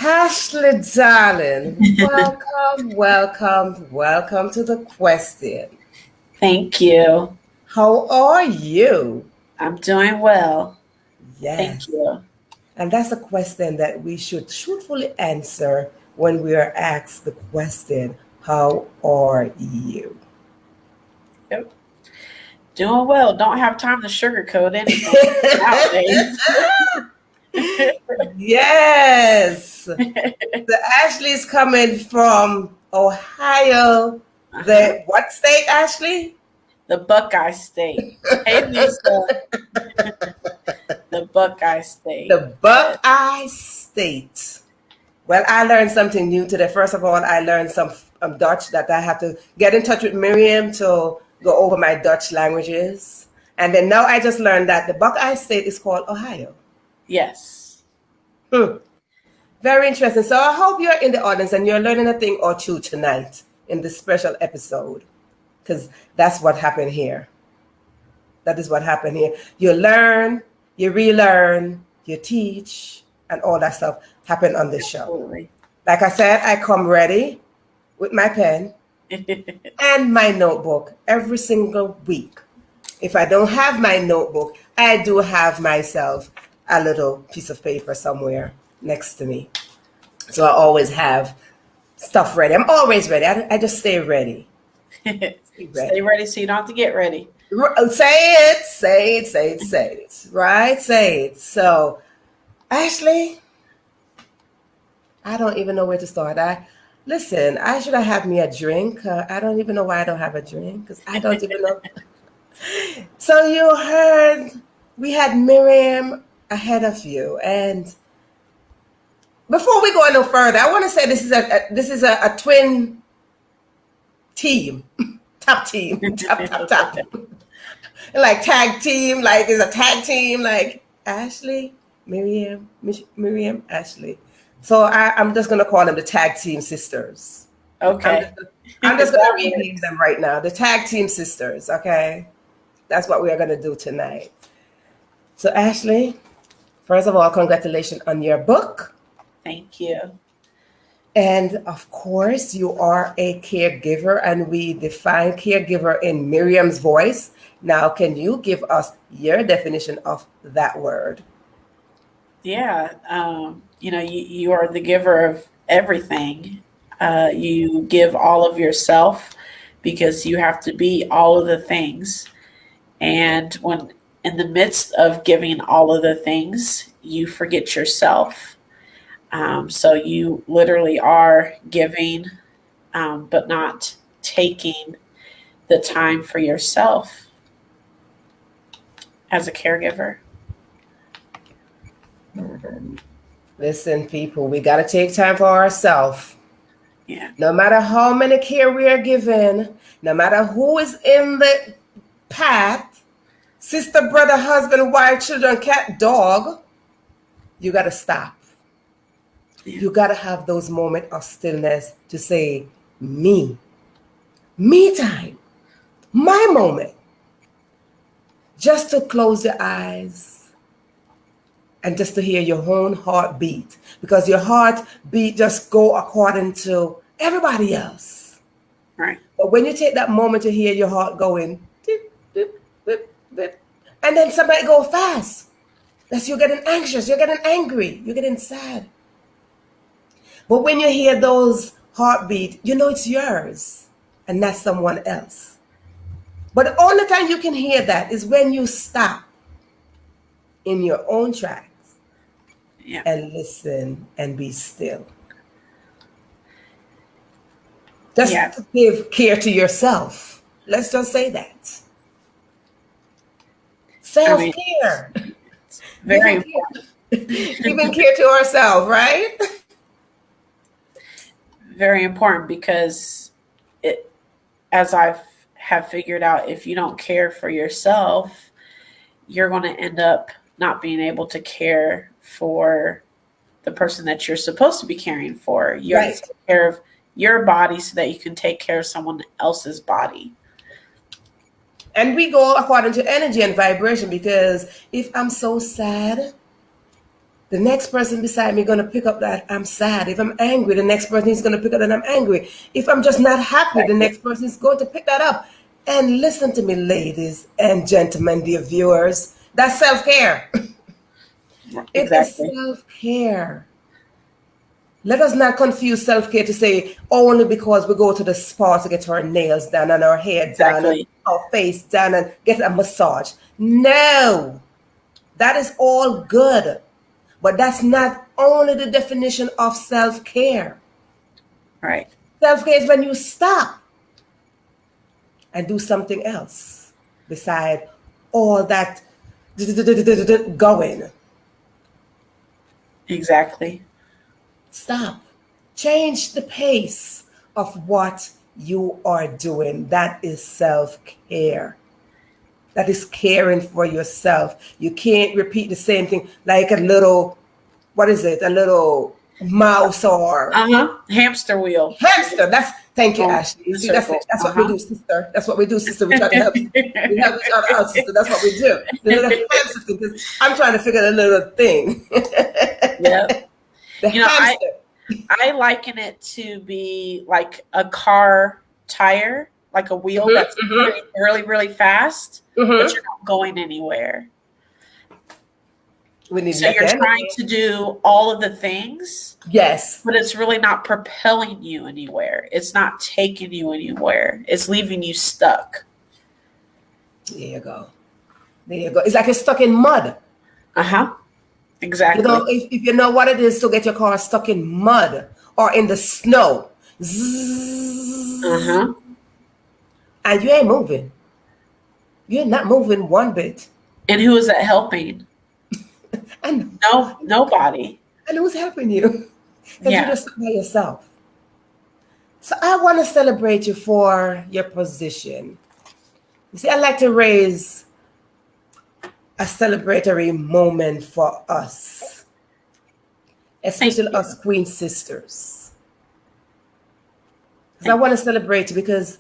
Ashley, darling, welcome to the question. Thank you. How are you? I'm doing well. Yes. Thank you. And that's a question that we should truthfully answer when we are asked the question, how are you? Yep. Doing well. Don't have time to sugarcoat anything nowadays. Yes. The Ashley's coming from Ohio. The what state, Ashley? The Buckeye State. Hey, Lisa. The Buckeye State. The Buckeye State. Well, I learned something new today. First of all, I learned some Dutch that I have to get in touch with Miriam to go over my Dutch languages. And then now I just learned that the Buckeye State is called Ohio. Yes. Very interesting. So I hope you're in the audience and you're learning a thing or two tonight in this special episode, because that's what happened here. That is what happened here. You learn, you relearn, you teach, and all that stuff happened on this show. Absolutely. Like I said, I come ready with my pen and my notebook every single week. If I don't have my notebook, I do have myself a little piece of paper somewhere next to me. So I always have stuff ready. I'm always ready. I just stay ready. Stay ready so you don't have to get ready. Say it, right? Say it. So, Ashley, I don't even know where to start. Listen, I should have had me a drink. I don't even know why I don't have a drink because I don't even know. So you heard we had Miriam ahead of you, and before we go no further, I want to say this is a twin team, top team, top. Like tag team, like is a tag team, like Ashley, Miriam, Ashley. So I'm just gonna call them the tag team sisters. Okay. I'm just gonna rename them right now, the tag team sisters. Okay, that's what we are gonna do tonight. So Ashley, first of all, congratulations on your book. Thank you. And of course, you are a caregiver, and we define caregiver in Miriam's voice. Now, can you give us your definition of that word? Yeah. You are the giver of everything. You give all of yourself because you have to be all of the things. And when in the midst of giving all of the things, you forget yourself. So you literally are giving, but not taking the time for yourself as a caregiver. Listen, people, we got to take time for ourselves. Yeah. No matter how many care we are given, no matter who is in the path, sister, brother, husband, wife, children, cat, dog, you got to stop. Yeah. You got to have those moments of stillness to say, me time, my moment. Just to close your eyes and just to hear your own heartbeat, because your heartbeat just go according to everybody else. Right. But when you take that moment to hear your heart going, dip, dip, dip, dip, and then somebody go fast, that's you're getting anxious, you're getting angry, you're getting sad. But when you hear those heartbeat, you know it's yours and not someone else. But the only time you can hear that is when you stop in your own tracks, yeah, and listen and be still. Just to give care to yourself. Let's just say that. Self-care. Very important. Giving care to ourselves, right? Very important, because as I have figured out, if you don't care for yourself, you're going to end up not being able to care for the person that you're supposed to be caring for. You have to take care of your body so that you can take care of someone else's body. And we go according to energy and vibration, because if I'm so sad, the next person beside me is going to pick up that I'm sad. If I'm angry, the next person is going to pick up that I'm angry. If I'm just not happy, the next person is going to pick that up. And listen to me, ladies and gentlemen, dear viewers, that's self-care. Exactly. It is self-care. Let us not confuse self-care to say only because we go to the spa to get our nails done and our hair done and our face done and get a massage. No, that is all good. But that's not only the definition of self-care. Right. Self-care is when you stop and do something else beside all that going. Exactly. Stop. Change the pace of what you are doing. That is self-care. That is caring for yourself. You can't repeat the same thing like a little, what is it? A little mouse or hamster wheel. Hamster. Thank you, Ashley. See, that's what we do, sister. That's what we do, sister. We try to help. We help each other out, sister. That's what we do. The little hamster thing, because I'm trying to figure the little thing. Yeah. The hamster. I liken it to be like a car tire, like a wheel that's really, really fast, but you're not going anywhere. So you're trying to do all of the things. Yes. But it's really not propelling you anywhere. It's not taking you anywhere. It's leaving you stuck. There you go. There you go. It's like you're stuck in mud. Uh-huh. You Exactly. know, if you know what it is to get your car stuck in mud or in the snow, Zzzz, Uh-huh. and you ain't moving. You're not moving one bit. And who is that helping? And No, nobody. and who's helping you? Because you're Yeah. just by yourself. So I want to celebrate you for your position. You see, I like to raise a celebratory moment for us, especially you. us Queen sisters. Because I want to celebrate you because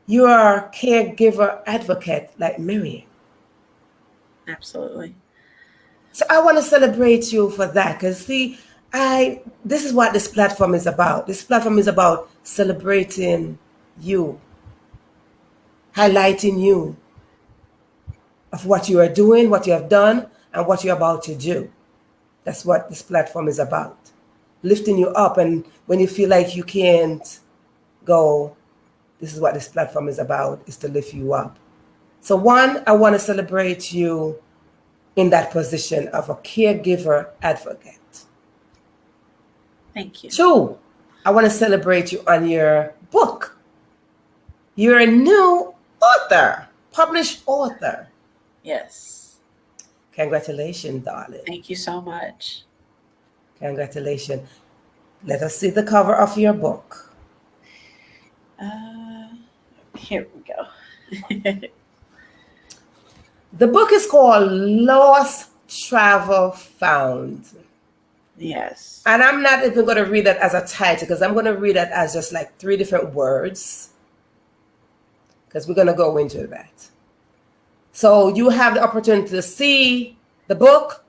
you are a caregiver advocate like Miriam. Absolutely. So I want to celebrate you for that because see, this is what this platform is about. This platform is about celebrating you, highlighting you of what you are doing, what you have done, and what you're about to do. That's what this platform is about. Lifting you up, and when you feel like you can't go, this is what this platform is about, is to lift you up. So one, I want to celebrate you in that position of a caregiver advocate. Thank you. Two, I want to celebrate you on your book. You're a new author, published author. Yes. Congratulations, darling. Thank you so much. Congratulations. Let us see the cover of your book. Here we go. The book is called Lost Travel Found. Yes. And I'm not even going to read that as a title because I'm going to read that as just like 3 different words because we're going to go into that. So you have the opportunity to see the book,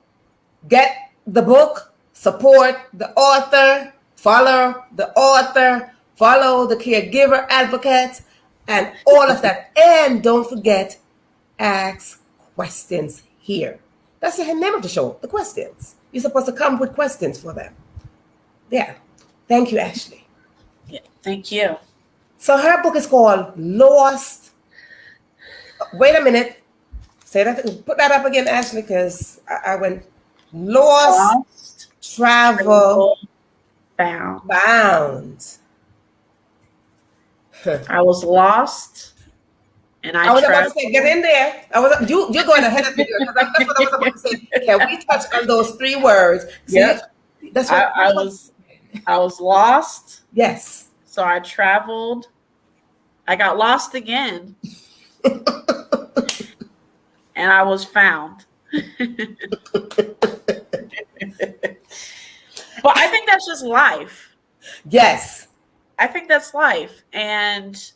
get the book, support the author, follow the author, follow the caregiver advocate, and all of that. And don't forget, ask questions here. That's the name of the show, the questions. You're supposed to come with questions for them. Yeah. Thank you, Ashley. Yeah. Thank you. So her book is called Lost. Wait a minute. Say that. Put that up again, Ashley, because I went Lost Travel Found. I was lost, and I was about traveled. to say, get in there. You're going ahead of me because that's what I was about to say. Can we touch on those 3 words? See, Yep. that's what I was lost, Yes. so I traveled. I got lost again, and I was found. But I think that's just life. Yes. I think that's life. And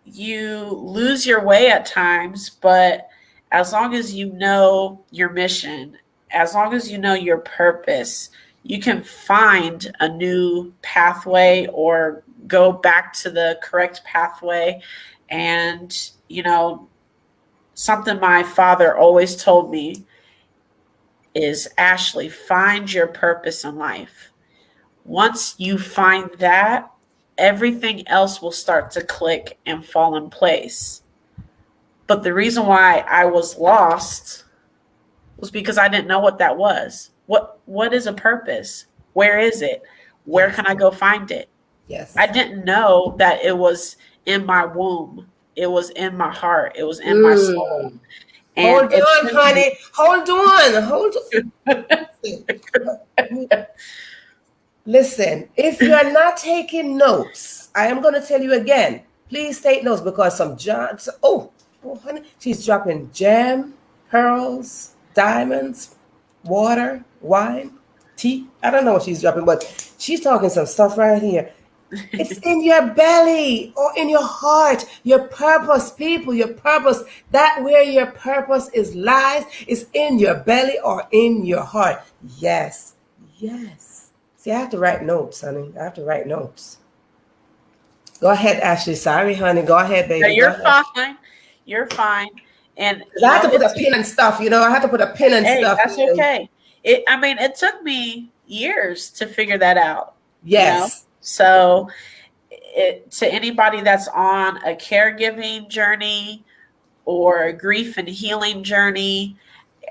you lose your way at times, but as long as you know your mission, as long as you know your purpose, you can find a new pathway or go back to the correct pathway. And, something my father always told me is, Ashley, find your purpose in life. Once you find that, everything else will start to click and fall in place. But the reason why I was lost was because I didn't know what that was. What is a purpose? Where is it? Where can I go find it? Yes. I didn't know that it was in my womb. It was in my heart. It was in my soul. And Hold on, honey. Hold on. Listen, if you're not taking notes, I am going to tell you again. Please take notes because some jobs. Oh, honey, she's dropping gem, pearls, diamonds, water, wine, tea. I don't know what she's dropping, but she's talking some stuff right here. It's in your belly or in your heart. Your purpose, people, your purpose. That where your purpose is lies is in your belly or in your heart. Yes. Yes. See, I have to write notes, honey. I have to write notes. Go ahead, Ashley. Sorry, honey. Go ahead, baby. No, you're fine. You're fine. And I have to put a pin and stuff, I have to put a pin and stuff. That's okay. It took me years to figure that out. Yes. So to anybody that's on a caregiving journey or grief and healing journey,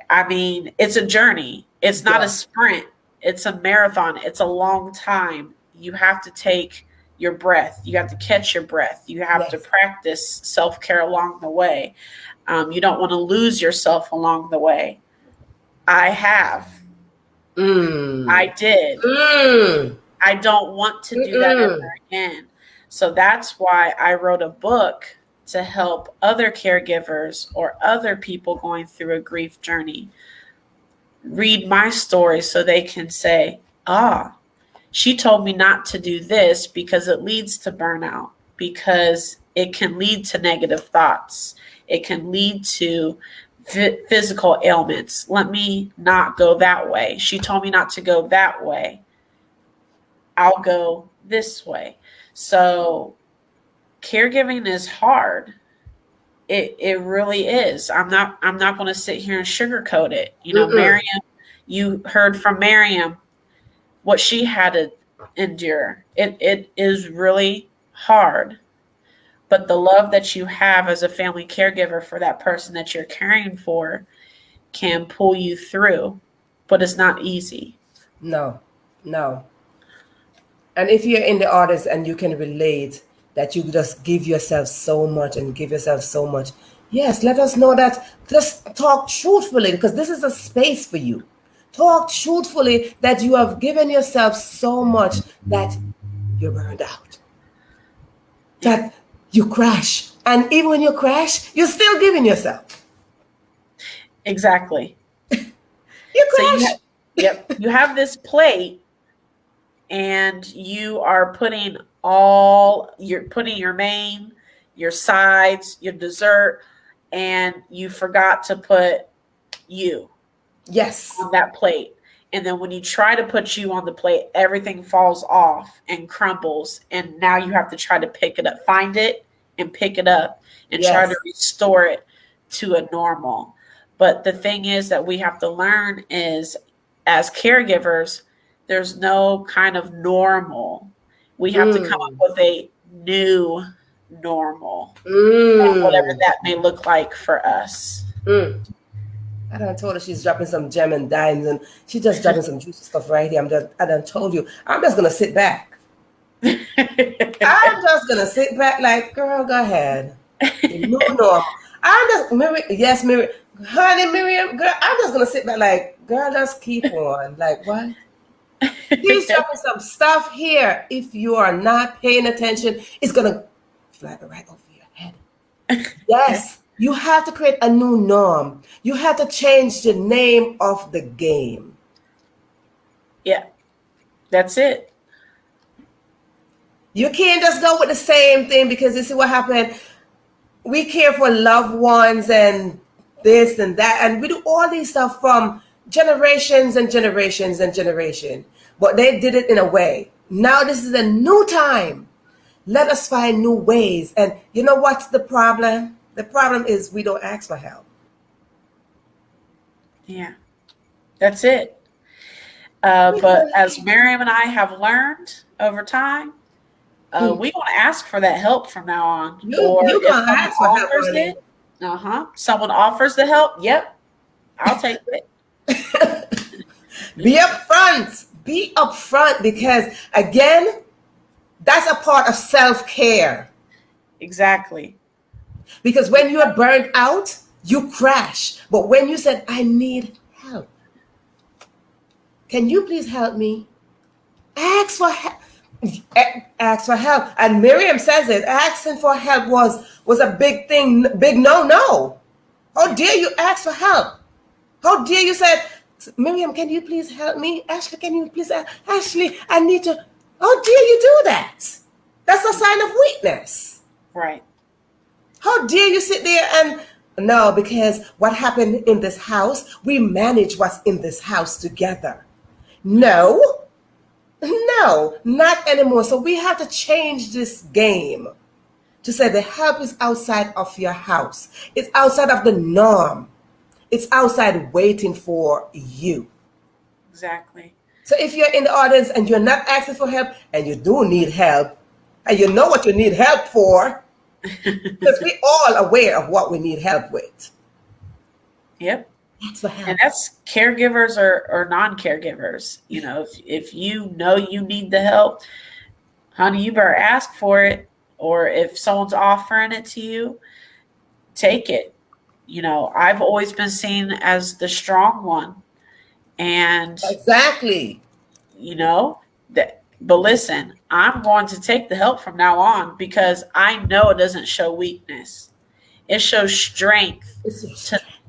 I mean, it's a journey. It's not a sprint. It's a marathon. It's a long time. You have to take your breath. You have to catch your breath. You have to practice self-care along the way. You don't want to lose yourself along the way. I have. I did. I don't want to do that ever again. So that's why I wrote a book to help other caregivers or other people going through a grief journey read my story so they can say, she told me not to do this because it leads to burnout, because it can lead to negative thoughts. It can lead to physical ailments. Let me not go that way. She told me not to go that way. I'll go this way. So caregiving is hard. It really is. I'm not going to sit here and sugarcoat it. You know, Miriam, you heard from Miriam what she had to endure. It is really hard. But the love that you have as a family caregiver for that person that you're caring for can pull you through. But it's not easy. No. And if you're in the audience and you can relate that you just give yourself so much and give yourself so much, yes, let us know that. Just talk truthfully, because this is a space for you. Talk truthfully that you have given yourself so much that you're burned out, that you crash. And even when you crash, you're still giving yourself. Exactly. You crash. So you have this plate, and you are putting your main, your sides, your dessert, and you forgot to put you on that plate. And then when you try to put you on the plate, everything falls off and crumbles. And now you have to try to pick it up, find it and pick it up and try to restore it to a normal. But the thing is that we have to learn is, as caregivers, there's no kind of normal. We have to come up with a new normal, and whatever that may look like for us. I done told her she's dropping some gem and dimes, and she's just dropping some juicy stuff right here. I done told you, I'm just going to sit back. I'm just going to sit back like, girl, go ahead. No. Miriam, honey, Miriam, girl, I'm just going to sit back like, girl, just keep on. Like, what? He's dropping some stuff here. If you are not paying attention, it's going to fly right over your head. Yes. You have to create a new norm. You have to change the name of the game. Yeah, that's it. You can't just go with the same thing, because you see what happened. We care for loved ones and this and that, and we do all these stuff from generations and generations and generation. But they did it in a way. Now this is a new time. Let us find new ways. And you know what's the problem? The problem is we don't ask for help. Yeah, that's it. But as Miriam and I have learned over time, we don't ask for that help from now on. You don't ask for help. Someone offers the help. Yep, I'll take it. Be upfront. Be upfront, because again, that's a part of self-care. Exactly. Because when you are burnt out, you crash. But when you said, I need help, can you please help me? Ask for help. Ask for help. And Miriam says it. Asking for help was a big thing, big no. How dare you ask for help? How dare you say, Miriam, can you please help me? Ashley, can you please Ashley, I need to. How dare you do that? That's a sign of weakness. Right. How dare you sit there and no, because what happened in this house, we manage what's in this house together. No, not anymore. So we have to change this game to say the help is outside of your house. It's outside of the norm. It's outside waiting for you. Exactly. So if you're in the audience and you're not asking for help, and you do need help, and you know what you need help for, Because we're all aware of what we need help with. Yep. That's what And happens. that's caregivers or non-caregivers. If you know you need the help, honey, you better ask for it. Or if someone's offering it to you, take it. I've always been seen as the strong one. And, Exactly. but listen, I'm going to take the help from now on because I know it doesn't show weakness. It shows strength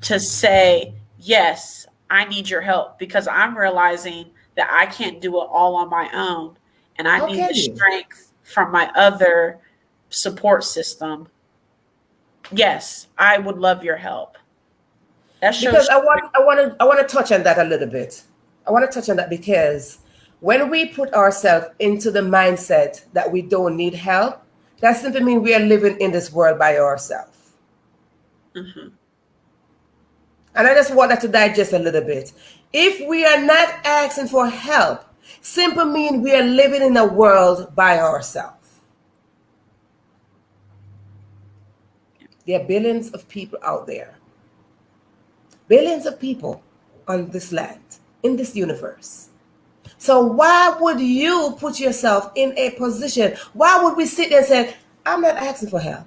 to say, yes, I need your help because I'm realizing that I can't do it all on my own. And I How need can the you? strength from my other support system. Yes, I would love your help. That shows Because I want to touch on that a little bit. I want to touch on that because when we put ourselves into the mindset that we don't need help, that simply means we are living in this world by ourselves. Mhm. And I just want that to digest a little bit. If we are not asking for help, simply means we are living in a world by ourselves. There are billions of people out there. Billions of people on this land, in this universe. So why would you put yourself in a position? Why would we sit there and say, I'm not asking for help?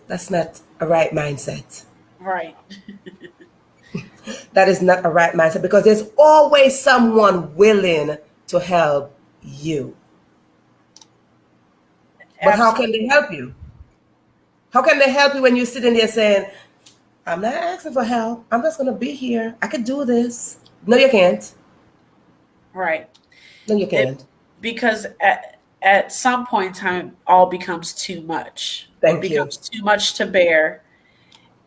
That's not a right mindset. Right. That is not a right mindset because there's always someone willing to help you. But how can they help you? How can they help you when you're sitting there saying, I'm not asking for help. I'm just going to be here. I could do this. No, you can't. Right. No, you can't. Because at some point in time, all becomes too much. Thank It you. becomes too much to bear.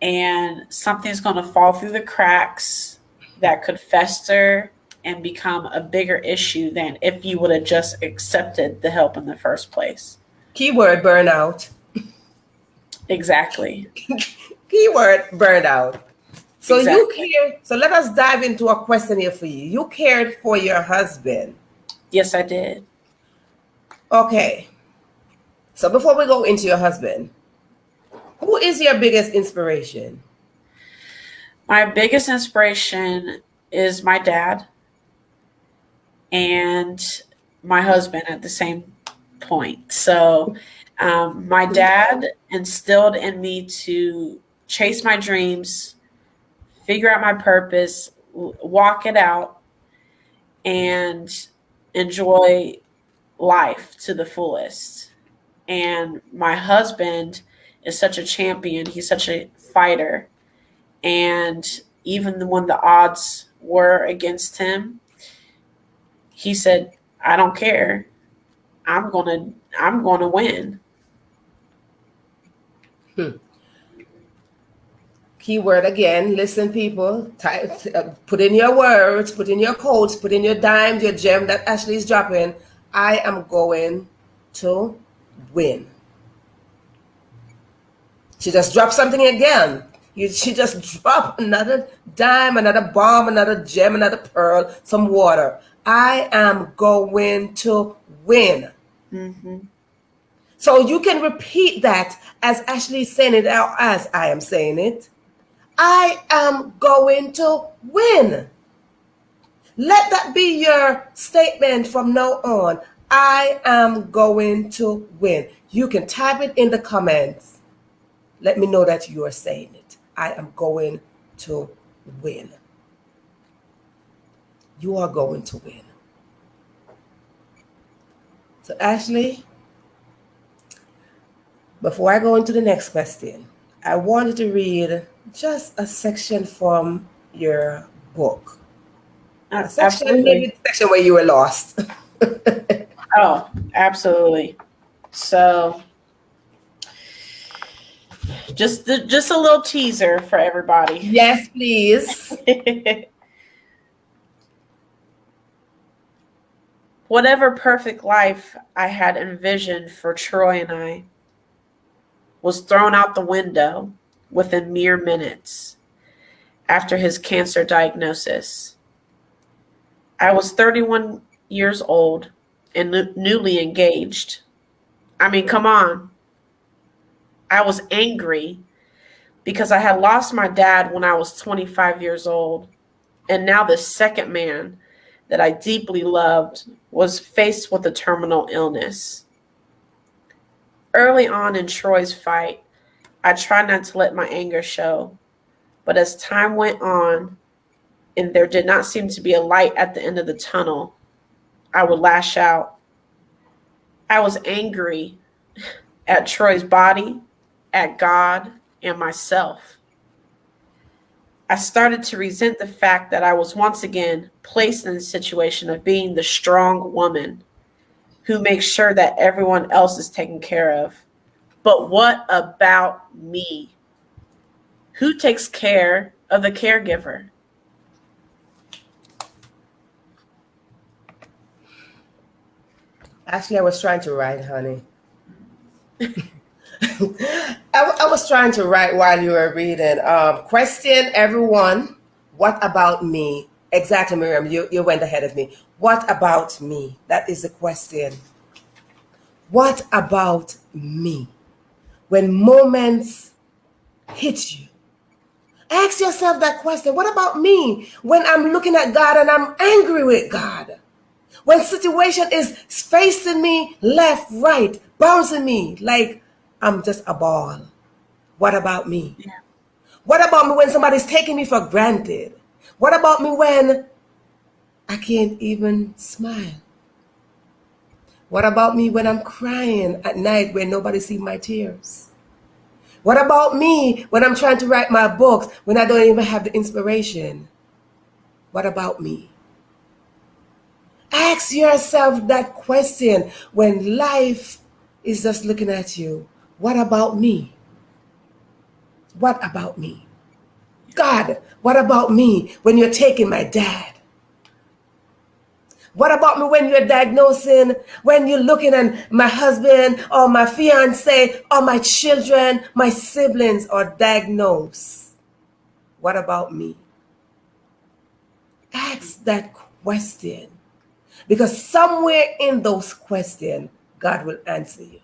And something's going to fall through the cracks that could fester and become a bigger issue than if you would have just accepted the help in the first place. Keyword burnout. Exactly. Keyword burnout. So Exactly. you care. So let us dive into a question here for you. You cared for your husband. Yes, I did. Okay. So before we go into your husband, who is your biggest inspiration? My biggest inspiration is my dad and my husband at the same point. So my dad instilled in me to chase my dreams, figure out my purpose, walk it out, and enjoy life to the fullest. And my husband is such a champion. He's such a fighter. And even when the odds were against him, he said, I don't care. I'm gonna win. Keyword again. Listen, people. Put in your words, put in your quotes, put in your dimes, your gem that Ashley is dropping. I am going to win. She just dropped something again. She just dropped another dime, another bomb, another gem, another pearl, some water. I am going to win. Mm-hmm. So you can repeat that as Ashley is saying it out as I am saying it. I am going to win. Let that be your statement from now on. I am going to win. You can type it in the comments. Let me know that you are saying it. I am going to win. You are going to win. So Ashley, before I go into the next question, I wanted to read just a section from your book. A section, Absolutely. maybe the section where you were lost. Oh, absolutely. So just a little teaser for everybody. Yes, please. Whatever perfect life I had envisioned for Troy and I was thrown out the window within mere minutes after his cancer diagnosis. I was 31 years old and newly engaged. I mean, come on. I was angry because I had lost my dad when I was 25 years old. And now the second man that I deeply loved was faced with a terminal illness. Early on in Troy's fight, I tried not to let my anger show. But as time went on and there did not seem to be a light at the end of the tunnel, I would lash out. I was angry at Troy's body, at God, and myself. I started to resent the fact that I was once again placed in the situation of being the strong woman who makes sure that everyone else is taken care of. But what about me? Who takes care of the caregiver? Actually, I was trying to write, honey. I was trying to write while you were reading. Question everyone, what about me? Exactly, Miriam, you went ahead of me. What about me? That is the question. What about me? When moments hit you, ask yourself that question. What about me? When I'm looking at God and I'm angry with God. When situation is facing me left, right, bouncing me like I'm just a ball. What about me? Yeah. What about me when somebody's taking me for granted? What about me when I can't even smile? What about me when I'm crying at night when nobody sees my tears? What about me when I'm trying to write my books when I don't even have the inspiration? What about me? Ask yourself that question when life is just looking at you. What about me? What about me? God, what about me when you're taking my dad? What about me when you're diagnosing, when you're looking at my husband or my fiance or my children, my siblings are diagnosed? What about me? Ask that question. Because somewhere in those questions, God will answer you.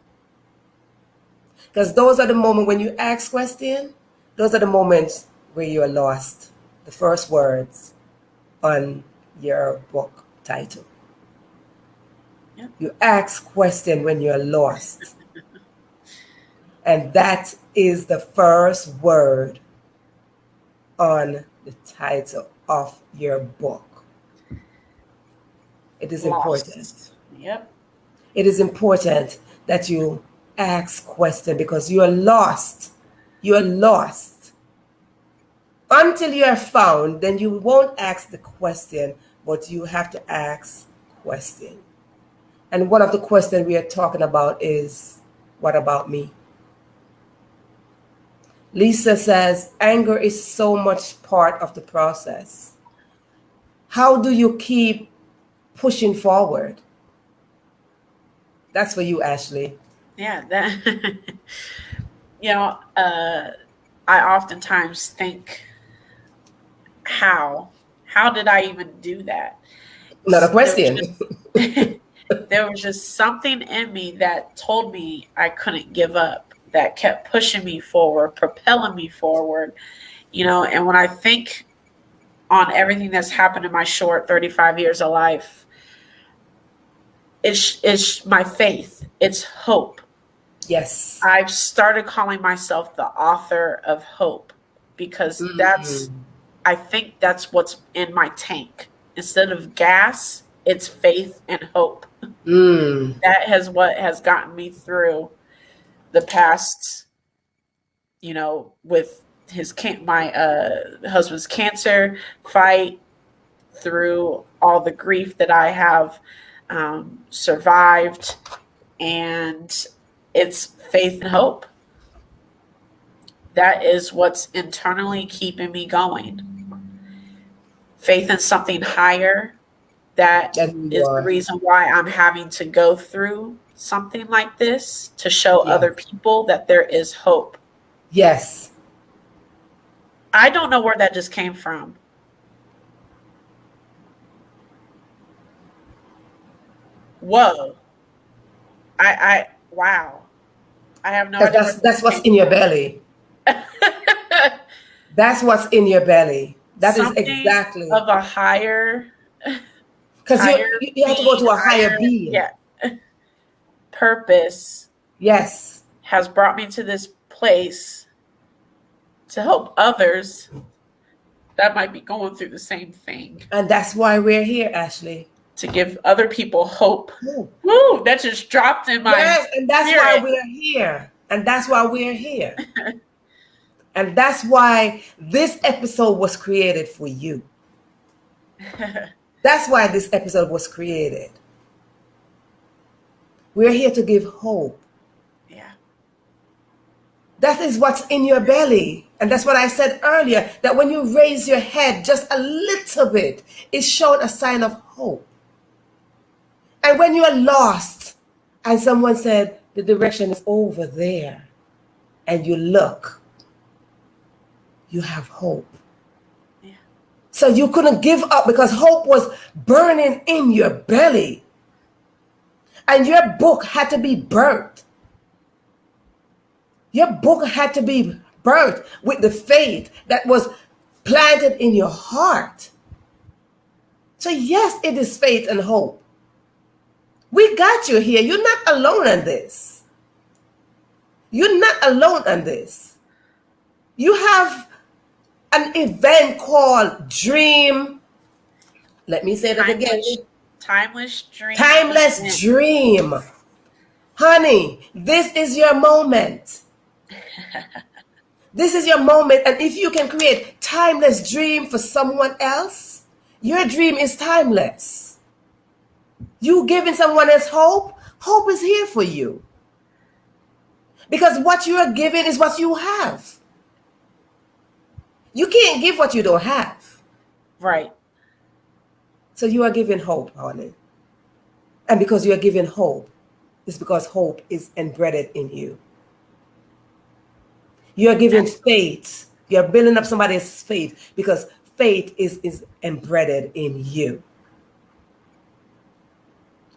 Because those are the moments when you ask questions, those are the moments where you are lost. The first words on your book title. Yep. You ask question when you're lost. And that is the first word on the title of your book. It is Lost. important. Yep. It is important that you ask question because you are lost. You are lost. Until you are found, then you won't ask the question, but you have to ask question. And one of the questions we are talking about is, what about me? Lisa says, anger is so much part of the process. How do you keep pushing forward? That's for you, Ashley. Yeah. That. You know, I oftentimes think, how did I even do that? Not a There was question. just there was just something in me that told me I couldn't give up, that kept pushing me forward, propelling me forward. And when I think on everything that's happened in my short 35 years of life, it's my faith, it's hope. Yes. I've started calling myself the author of hope because I think that's what's in my tank. Instead of gas, it's faith and hope. That has what has gotten me through the past, with my husband's cancer fight, through all the grief that I have survived, and it's faith and hope. That is what's internally keeping me going. Faith in something higher. That is the reason why I'm having to go through something like this, to show other people that there is hope. Yes. I don't know where that just came from. Whoa. Wow. I have no Because idea where that's that what's came in your belly. from. That's what's in your belly. That is Something exactly, of a higher, because higher you have to go being, to a higher higher, being. yeah, purpose Yes. has brought me to this place to help others that might be going through the same thing, And that's why we're here, Ashley. to give other people hope. Oh. Woo, that just dropped in my Yes, and that's why spirit. we're here. And that's why we're here. And that's why this episode was created for you. That's why this episode was created. We're here to give hope. Yeah. That is what's in your belly. And that's what I said earlier, that when you raise your head just a little bit, it's showing a sign of hope. And when you are lost and someone said the direction is over there and you look, you have hope. Yeah. So you couldn't give up because hope was burning in your belly. And your book had to be burnt. Your book had to be burnt with the faith that was planted in your heart. So yes, it is faith and hope. We got you here. You're not alone in this. You're not alone in this. You have an event called Dream. Let me say that again. Timeless dream. Timeless dream. Honey, this is your moment. This is your moment. And if you can create timeless dream for someone else, your dream is timeless. You giving someone else hope, hope is here for you. Because what you are giving is what you have. You can't give what you don't have. Right. So you are giving hope, honey. And because you are giving hope, it's because hope is embedded in you. You are giving faith. You are building up somebody's faith because faith is embedded in you.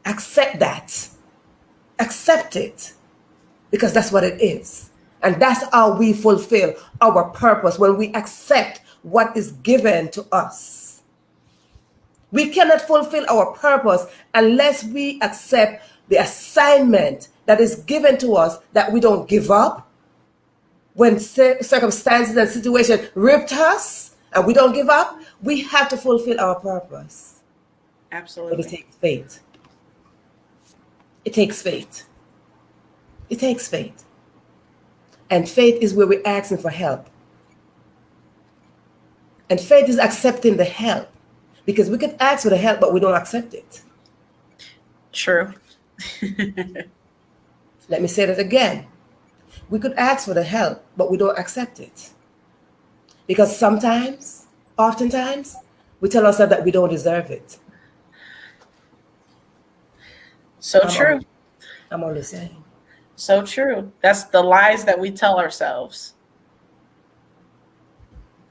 Accept that. Accept it. Because that's what it is. And that's how we fulfill our purpose, when we accept what is given to us. We cannot fulfill our purpose unless we accept the assignment that is given to us, that we don't give up. When circumstances and situations ripped us and we don't give up, we have to fulfill our purpose. Absolutely. But it takes faith. It takes faith. It takes faith. And faith is where we're asking for help. And faith is accepting the help. Because we could ask for the help, but we don't accept it. True. Let me say that again. We could ask for the help, but we don't accept it. Because sometimes, oftentimes, we tell ourselves that we don't deserve it. So true. I'm only saying. So true. That's the lies that we tell ourselves.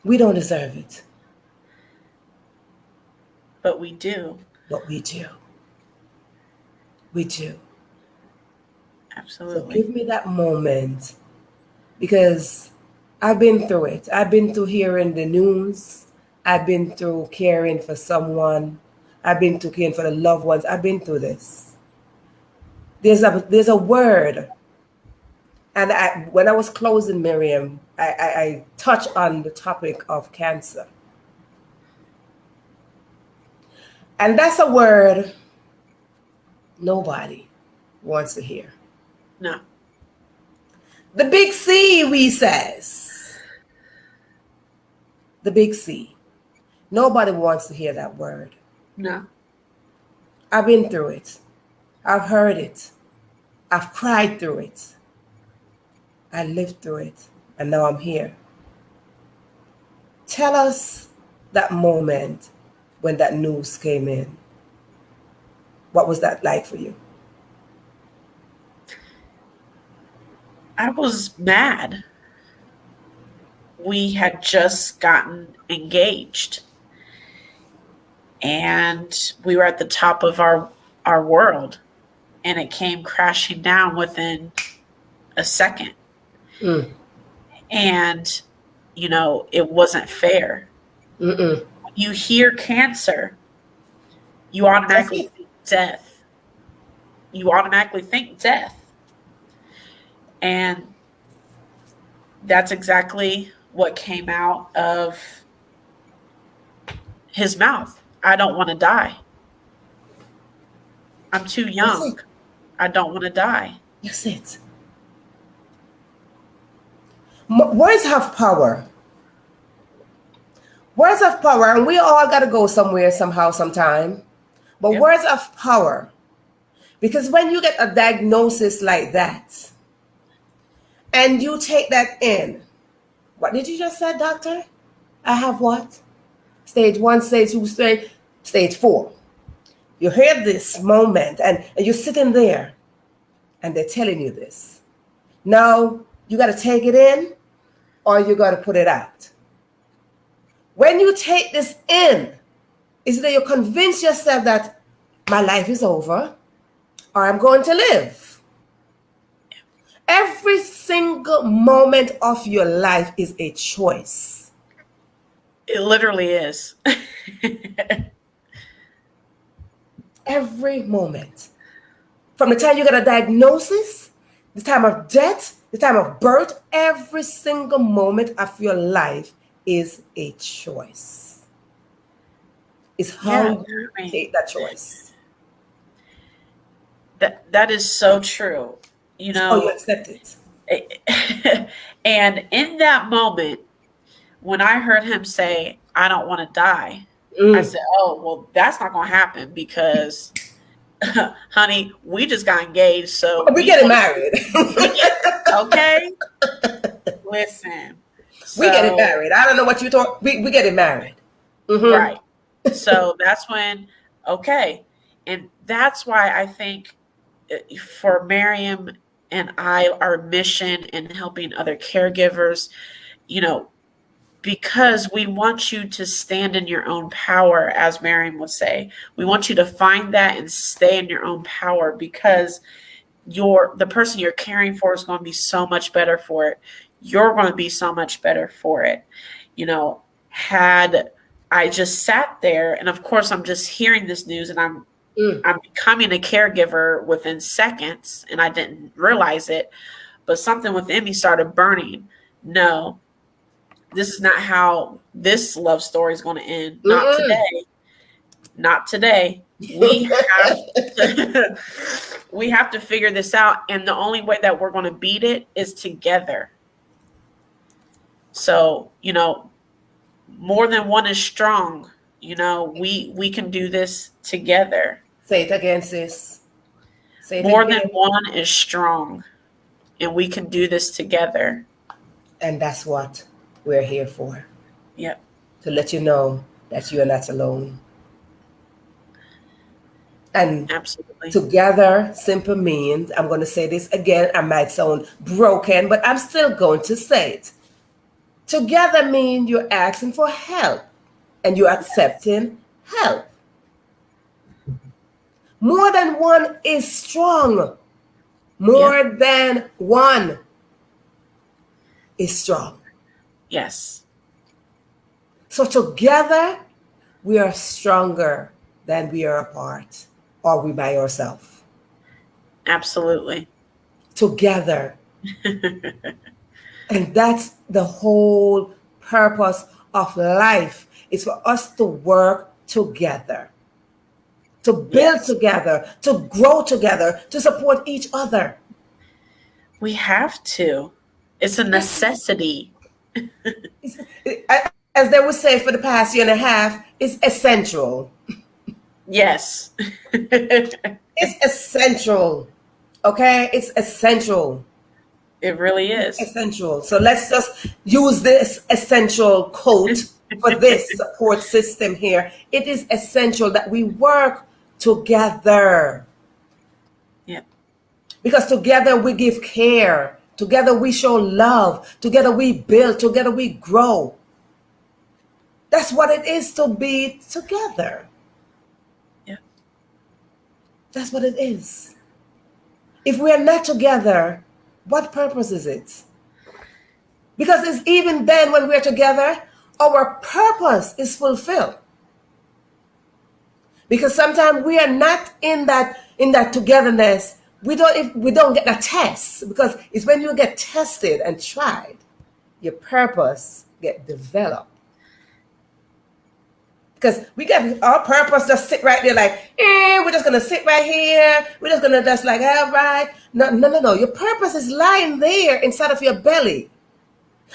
We don't deserve it. But we do. But we do. We do. Absolutely. So give me that moment, because I've been through it. I've been through hearing the news. I've been through caring for someone. I've been through caring for the loved ones. I've been through this. There's a word. And when I was closing, Miriam, I touched on the topic of cancer. And that's a word nobody wants to hear. No. The big C, we says. The big C. Nobody wants to hear that word. No. I've been through it. I've heard it. I've cried through it. I lived through it. And now I'm here. Tell us that moment when that news came in. What was that like for you? I was mad. We had just gotten engaged. And we were at the top of our world. and it came crashing down within a second. Mm. And, it wasn't fair. Mm-mm. When you hear cancer, you That's automatically it. think death. You automatically think death. And that's exactly what came out of his mouth. I don't want to die. I'm too That's young. it. I don't want to die. That's it. Words have power. Words have power, and we all got to go somewhere, somehow, sometime. But Yep. words have power. Because when you get a diagnosis like that, and you take that in, what did you just say, doctor? I have what? Stage 1, stage 2, stage 4. You hear this moment, and you're sitting there, and they're telling you this. Now, you got to take it in, or you got to put it out. When you take this in, is that you convince yourself that my life is over, or I'm going to live. Every single moment of your life is a choice. It literally is. Every moment. From the time you get a diagnosis, the time of death, the time of birth, every single moment of your life is a choice. It's how Yeah, you I mean, take that choice. that is so true. Or you accept it. And in that moment, when I heard him say, I don't want to die, I Mm. said, oh, well, that's not going to happen because, honey, we just got engaged. So We getting married. okay. Listen. We getting So, married. I don't know what you talk. We getting married. Mhm. right. So that's when, okay. And that's why I think for Miriam and I, our mission in helping other caregivers, because we want you to stand in your own power, as Miriam would say. We want you to find that and stay in your own power, because the person you're caring for is going to be so much better for it. You're going to be so much better for it. Had I just sat there, and of course I'm just hearing this news, and I'm becoming a caregiver within seconds, and I didn't realize it, but something within me started burning. No, this is not how this love story is going to end. Not today. Not today. We have to figure this out, and the only way that we're going to beat it is together. So, more than one is strong. We can do this together. Say it again, sis. Say it More again. than one is strong, and we can do this together. And that's what we're here for. Yep. To let you know that you're not alone. And Absolutely. together simply means, I'm going to say this again, I might sound broken, but I'm still going to say it. Together means you're asking for help and you're accepting help. More than one is strong. More than one is strong. Yes. So together, we are stronger than we are apart or we by ourselves. Absolutely. Together. And that's the whole purpose of life, is for us to work together, to build together, to grow together, to support each other. We have to. It's a necessity. As they would say for the past year and a half, it's essential. Yes. It's essential. Okay? It's essential. It really is. Essential. So let's just use this essential quote for this support system here. It is essential that we work together. Yep. Because together we give care. Together we show love. Together we build. Together we grow. That's what it is to be together. Yep. That's what it is. If we are not together, what purpose is it? Because it's even then when we're together, our purpose is fulfilled. Because sometimes we are not in that togetherness. We don't get a test, because it's when you get tested and tried, your purpose get developed. Because we get our purpose just sit right there like, we're just gonna sit right here. We're just gonna just like, all right. No. Your purpose is lying there inside of your belly.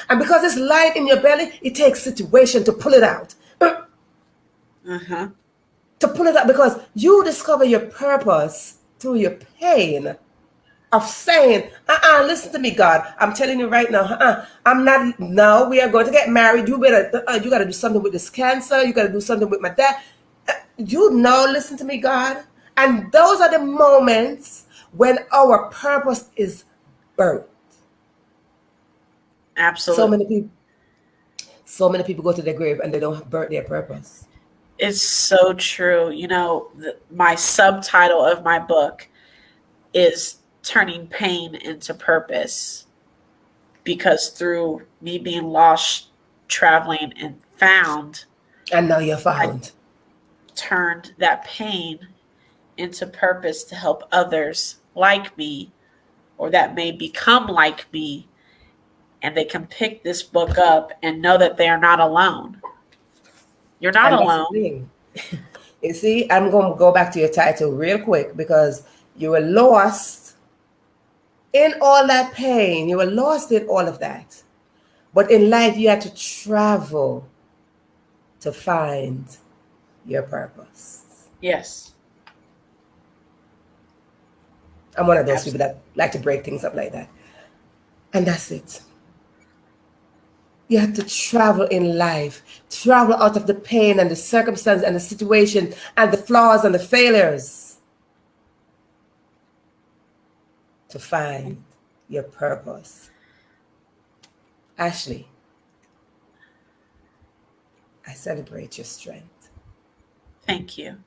And because it's lying in your belly, it takes situation to pull it out. Uh-huh. To pull it out, because you discover your purpose through your pain of saying, listen to me, God. I'm telling you right now, no, we are going to get married. You got to do something with this cancer. You got to do something with my dad. Listen to me, God. And those are the moments when our purpose is birthed. Absolutely. So many people go to their grave and they don't birth their purpose. It's so true. My subtitle of my book is Turning Pain into Purpose, because through me being lost, traveling, and found, and now you're found, I turned that pain into purpose to help others like me, or that may become like me, and they can pick this book up and know that they are not alone. You're not alone. You see, I'm going to go back to your title real quick, because you were lost in all that pain. You were lost in all of that. But in life, you had to travel to find your purpose. Yes. I'm one of those people that like to break things up like that. And that's it. You have to travel in life, travel out of the pain and the circumstance and the situation and the flaws and the failures to find your purpose. Ashley, I celebrate your strength. Thank you.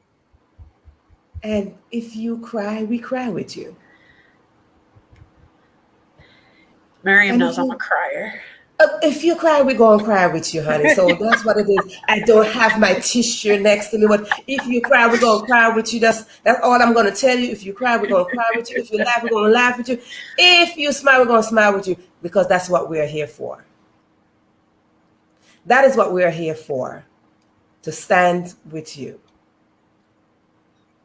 And if you cry, we cry with you. Miriam knows I'm a crier. If you cry, we're going to cry with you, honey. So that's what it is. I don't have my tissue next to me, but if you cry, we're going to cry with you. That's all I'm going to tell you. If you cry, we're going to cry with you. If you laugh, we're going to laugh with you. If you smile, we're going to smile with you, because that's what we're here for. That is what we're here for, to stand with you.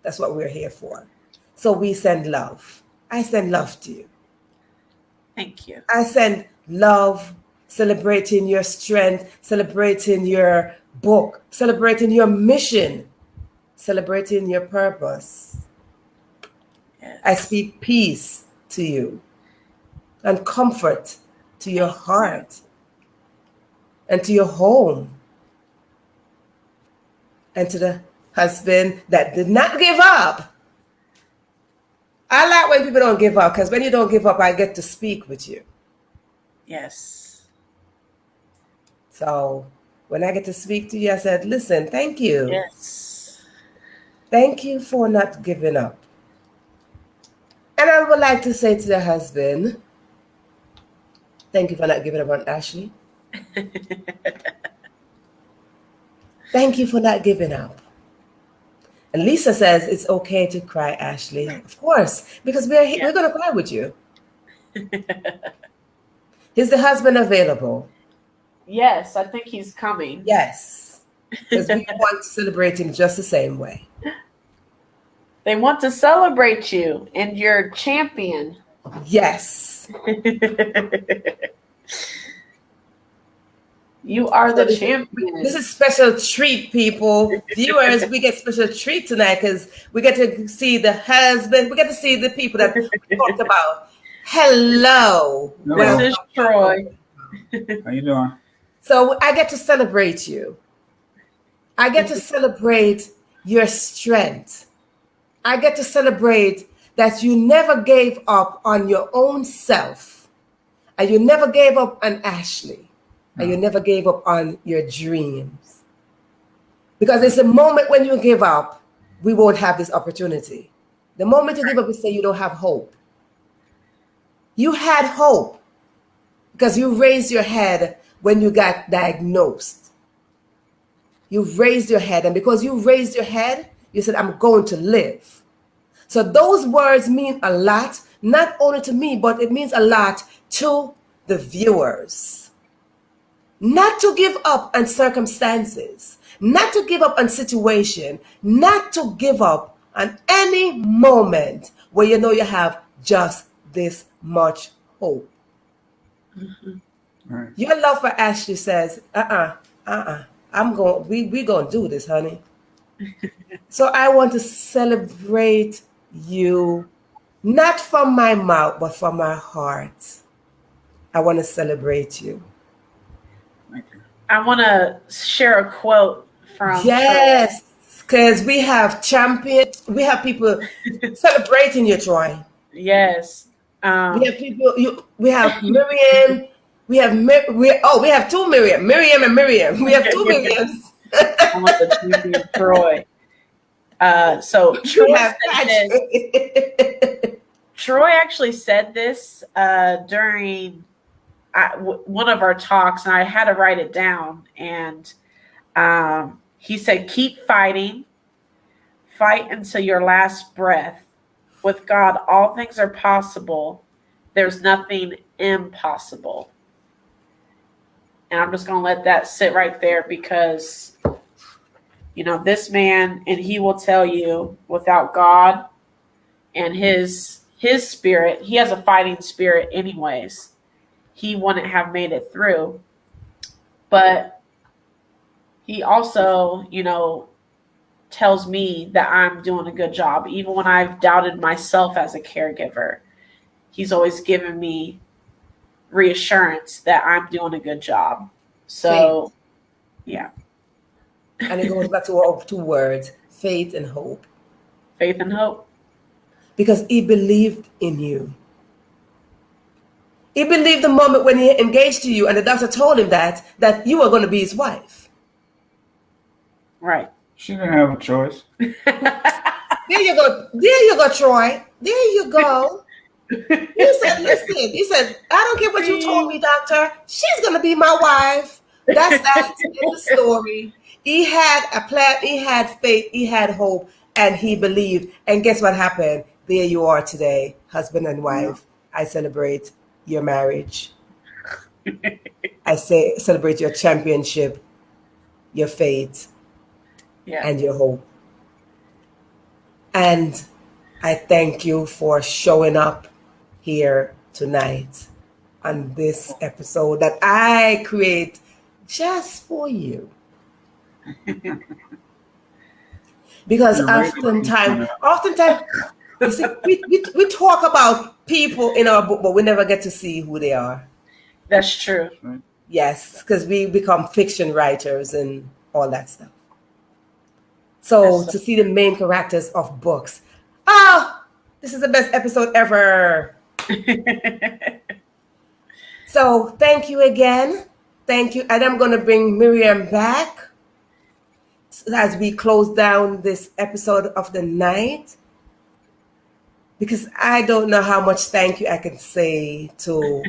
That's what we're here for. So we send love. I send love to you. Thank you. I send love, celebrating your strength, celebrating your book, celebrating your mission, celebrating your purpose. Yes. I speak peace to you and comfort to your heart and to your home and to the husband that did not give up. I like when people don't give up, because when you don't give up, I get to speak with you. Yes. So when I get to speak to you, I said, listen, thank you. Yes. Thank you for not giving up. And I would like to say to the husband, thank you for not giving up on Ashley. Thank you for not giving up. And Lisa says it's okay to cry, Ashley. Of course, because we're going to cry with you. Is the husband available? Yes, I think he's coming. Yes, because we want to celebrate him just the same way. They want to celebrate you and your champion. Yes. You are the champion. This is special treat, people. Viewers, we get special treat tonight because we get to see the husband. We get to see the people that we talked about. Hello. This is Troy. How you doing? So I get to celebrate you. I get to celebrate your strength. I get to celebrate that you never gave up on your own self. And you never gave up on Ashley. And you never gave up on your dreams. Because it's a moment when you give up, we won't have this opportunity. The moment you give up, we say you don't have hope. You had hope because you raised your head when you got diagnosed. You raised your head, and because you raised your head, you said, I'm going to live. So those words mean a lot, not only to me, but it means a lot to the viewers. Not to give up on circumstances, not to give up on situation, not to give up on any moment where you know you have just this much hope. Right. Your love for Ashley says, we gonna do this, honey. So I want to celebrate you, not from my mouth, but from my heart. I want to celebrate you. Thank you. I want to share a quote from Yes, because we have people celebrating you, Troy. Yes. We have people. We have Miriam. We have two Miriam. Miriam and Miriam. We have two Miriams. I want the champion Troy. So Troy actually said this during one of our talks, and I had to write it down. And he said, "Keep fighting. Fight until your last breath. With God, all things are possible. There's nothing impossible." And I'm just going to let that sit right there because, this man, and he will tell you, without God and his spirit, he has a fighting spirit anyways. He wouldn't have made it through. But he also, tells me that I'm doing a good job. Even when I've doubted myself as a caregiver, he's always given me reassurance that I'm doing a good job. So, yeah. And it goes back to our two words, faith and hope. Faith and hope. Because he believed in you. He believed the moment when he engaged to you and the doctor told him that you were going to be his wife. Right. She didn't have a choice. There you go. There you go, Troy. There you go. He said, listen, I don't care what you told me, doctor. She's going to be my wife. That's in the story. He had a plan. He had faith. He had hope. And he believed. And guess what happened? There you are today, husband and wife. I celebrate your marriage. I celebrate your championship, your faith, and your hope. And I thank you for showing up here tonight on this episode that I create just for you. Because oftentimes, you see, we talk about people in our book, but we never get to see who they are. That's true. Yes, because we become fiction writers and all that stuff. So to see the main characters of books, this is the best episode ever. So thank you again. Thank you. And I'm going to bring Miriam back as we close down this episode of the night. Because I don't know how much thank you I can say to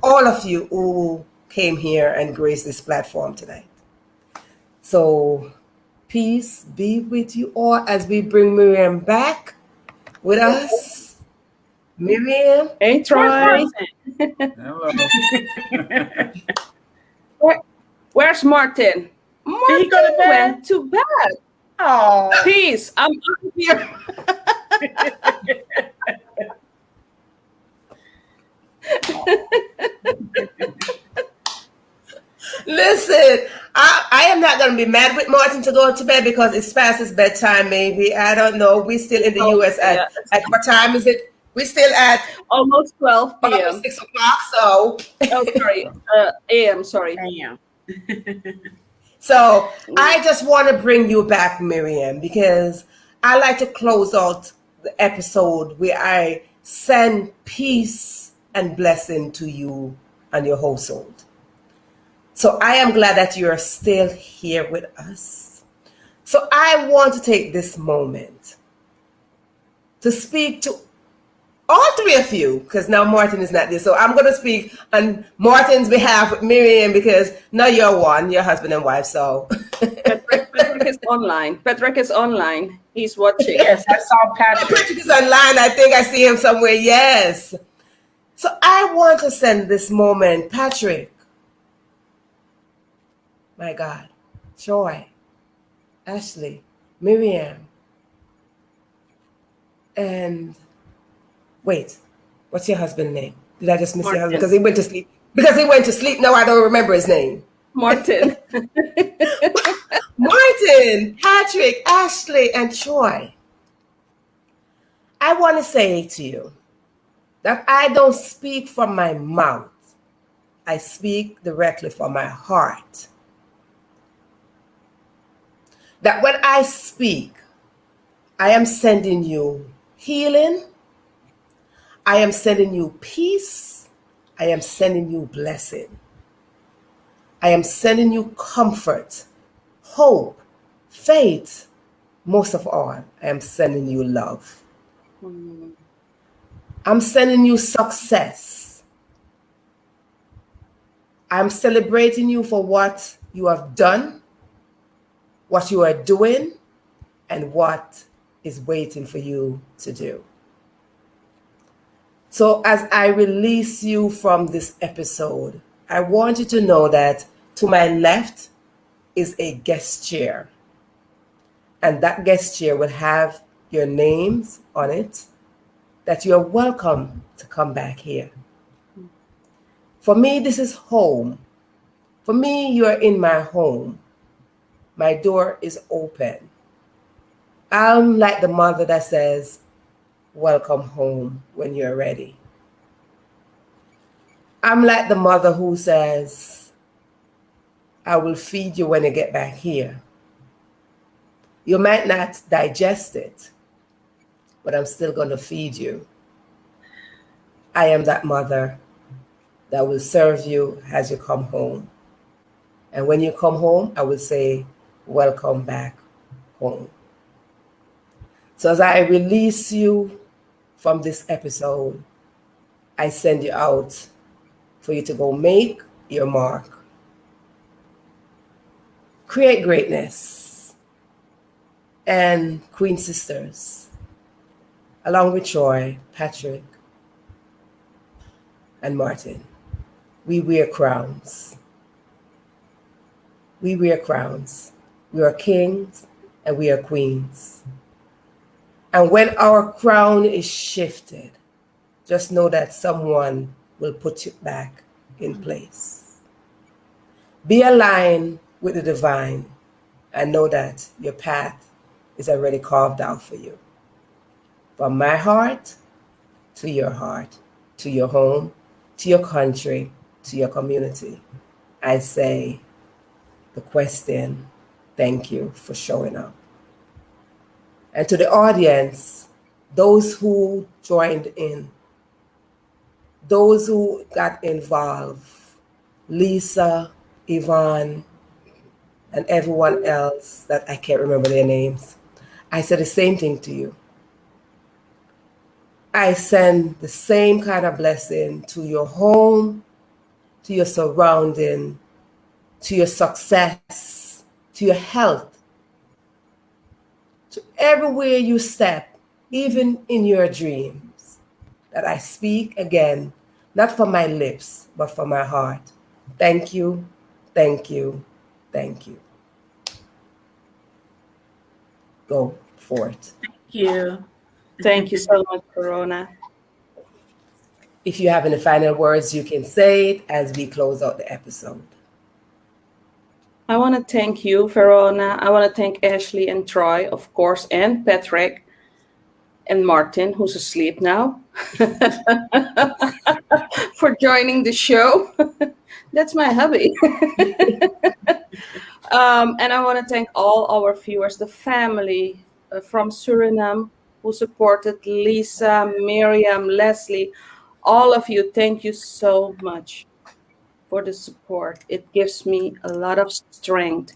all of you who came here and graced this platform tonight. So peace be with you all as we bring Miriam back with us. Miriam. Hey, Troy. Hello. Where's Martin? Martin Did he go to bed? went to bed. Oh, Peace. I'm out here. Listen, I am not going to be mad with Martin to go to bed because it's past his bedtime, maybe. I don't know. We're still in the U.S. at what time is it? We're still at almost 12 p.m. almost 6 o'clock, so. Oh, sorry. A.m., sorry. damn. So I just want to bring you back, Miriam, because I like to close out the episode where I send peace and blessing to you and your household. So I am glad that you are still here with us. So I want to take this moment to speak to all three of you, because now Martin is not there. So I'm going to speak on Martin's behalf with Miriam, because now you're one, you're husband and wife. So Patrick is online. Patrick is online. He's watching. Yes, I saw Patrick. Patrick is online. I think I see him somewhere. Yes. So I want to send this moment, Patrick. My God. Joy. Ashley. Miriam. And wait, what's your husband's name? Did I just miss your husband? Because he went to sleep. Because he went to sleep. No, I don't remember his name. Martin. Martin, Patrick, Ashley, and Troy. I want to say to you that I don't speak from my mouth. I speak directly from my heart. That when I speak, I am sending you healing. I am sending you peace. I am sending you blessing. I am sending you comfort, hope, faith. Most of all, I am sending you love. I'm sending you success. I'm celebrating you for what you have done, what you are doing, and what is waiting for you to do. So as I release you from this episode, I want you to know that to my left is a guest chair. And that guest chair will have your names on it, that you're welcome to come back here. For me, this is home. For me, you are in my home. My door is open. I'm like the mother that says, welcome home when you're ready. I'm like the mother who says, I will feed you when you get back here. You might not digest it, but I'm still going to feed you. I am that mother that will serve you as you come home. And when you come home, I will say, welcome back home. So as I release you from this episode, I send you out for you to go make your mark. Create greatness. And Queen Sisters, along with Troy, Patrick, and Martin, we wear crowns. We wear crowns. We are kings and we are queens. And when our crown is shifted, just know that someone will put you back in place. Be aligned with the divine and know that your path is already carved out for you. From my heart to your heart, to your home, to your country, to your community, I say the question, thank you for showing up. And to the audience, those who joined in, those who got involved, Lisa, Yvonne, and everyone else that I can't remember their names, I said the same thing to you. I send the same kind of blessing to your home, to your surrounding, to your success, to your health, to everywhere you step, even in your dreams, that I speak again, not from my lips, but from my heart. Thank you, thank you, thank you. Go forth. Thank you. Thank you so much, Verona. If you have any final words, you can say it as we close out the episode. I want to thank you, Verona. I want to thank Ashley and Troy, of course, and Patrick and Martin, who's asleep now, for joining the show. That's my hobby. And I want to thank all our viewers, the family from Suriname who supported Lisa, Miriam, Leslie, all of you. Thank you so much for the support. It gives me a lot of strength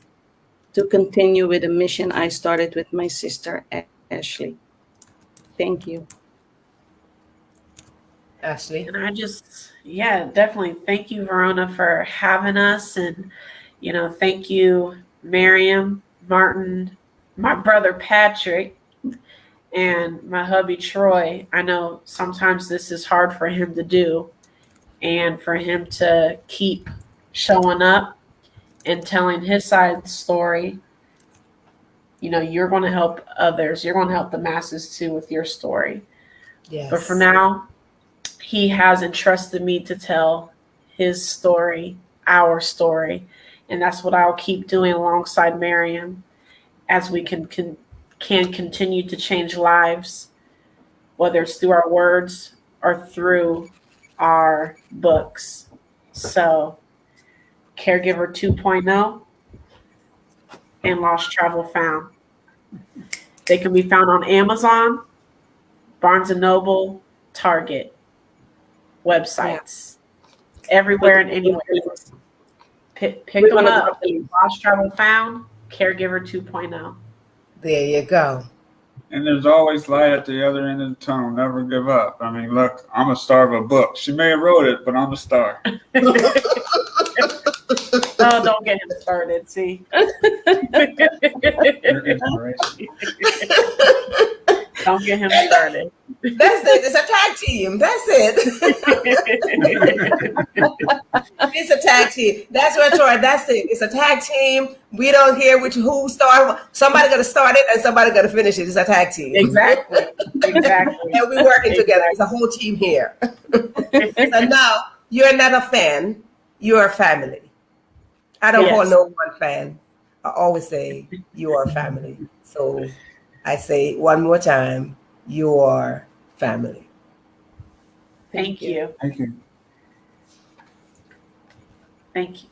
to continue with the mission I started with my sister, Ashley. Thank you. Ashley. And I just, yeah, definitely thank you, Verona, for having us. And, thank you, Miriam, Martin, my brother Patrick, and my hubby Troy. I know sometimes this is hard for him to do, and for him to keep showing up and telling his side of the story. You're going to help others. You're going to help the masses too with your story. Yes. But for now, he has entrusted me to tell his story, our story. And that's what I'll keep doing alongside Miriam as we can continue to change lives, whether it's through our words or through our books. So, Caregiver 2.0 and Lost Travel Found. They can be found on Amazon, Barnes & Noble, Target, websites, everywhere and anywhere. Pick them up. Lost Travel Found, Caregiver 2.0. There you go. And there's always light at the other end of the tunnel. Never give up. I mean, look, I'm a star of a book. She may have wrote it, but I'm a star. Oh, don't get him started. See. Your inspiration. Don't get him started. That's it. It's a tag team. That's it. It's a tag team. That's what Troy. That's it. It's a tag team. We don't hear who started. Somebody got to start it and somebody got to finish it. It's a tag team. Exactly. And we're working together. It's a whole team here. So now you're not a fan. You're a family. I don't call no one fan. I always say you are family. So I say one more time, you are family. Thank you. Thank you. Thank you.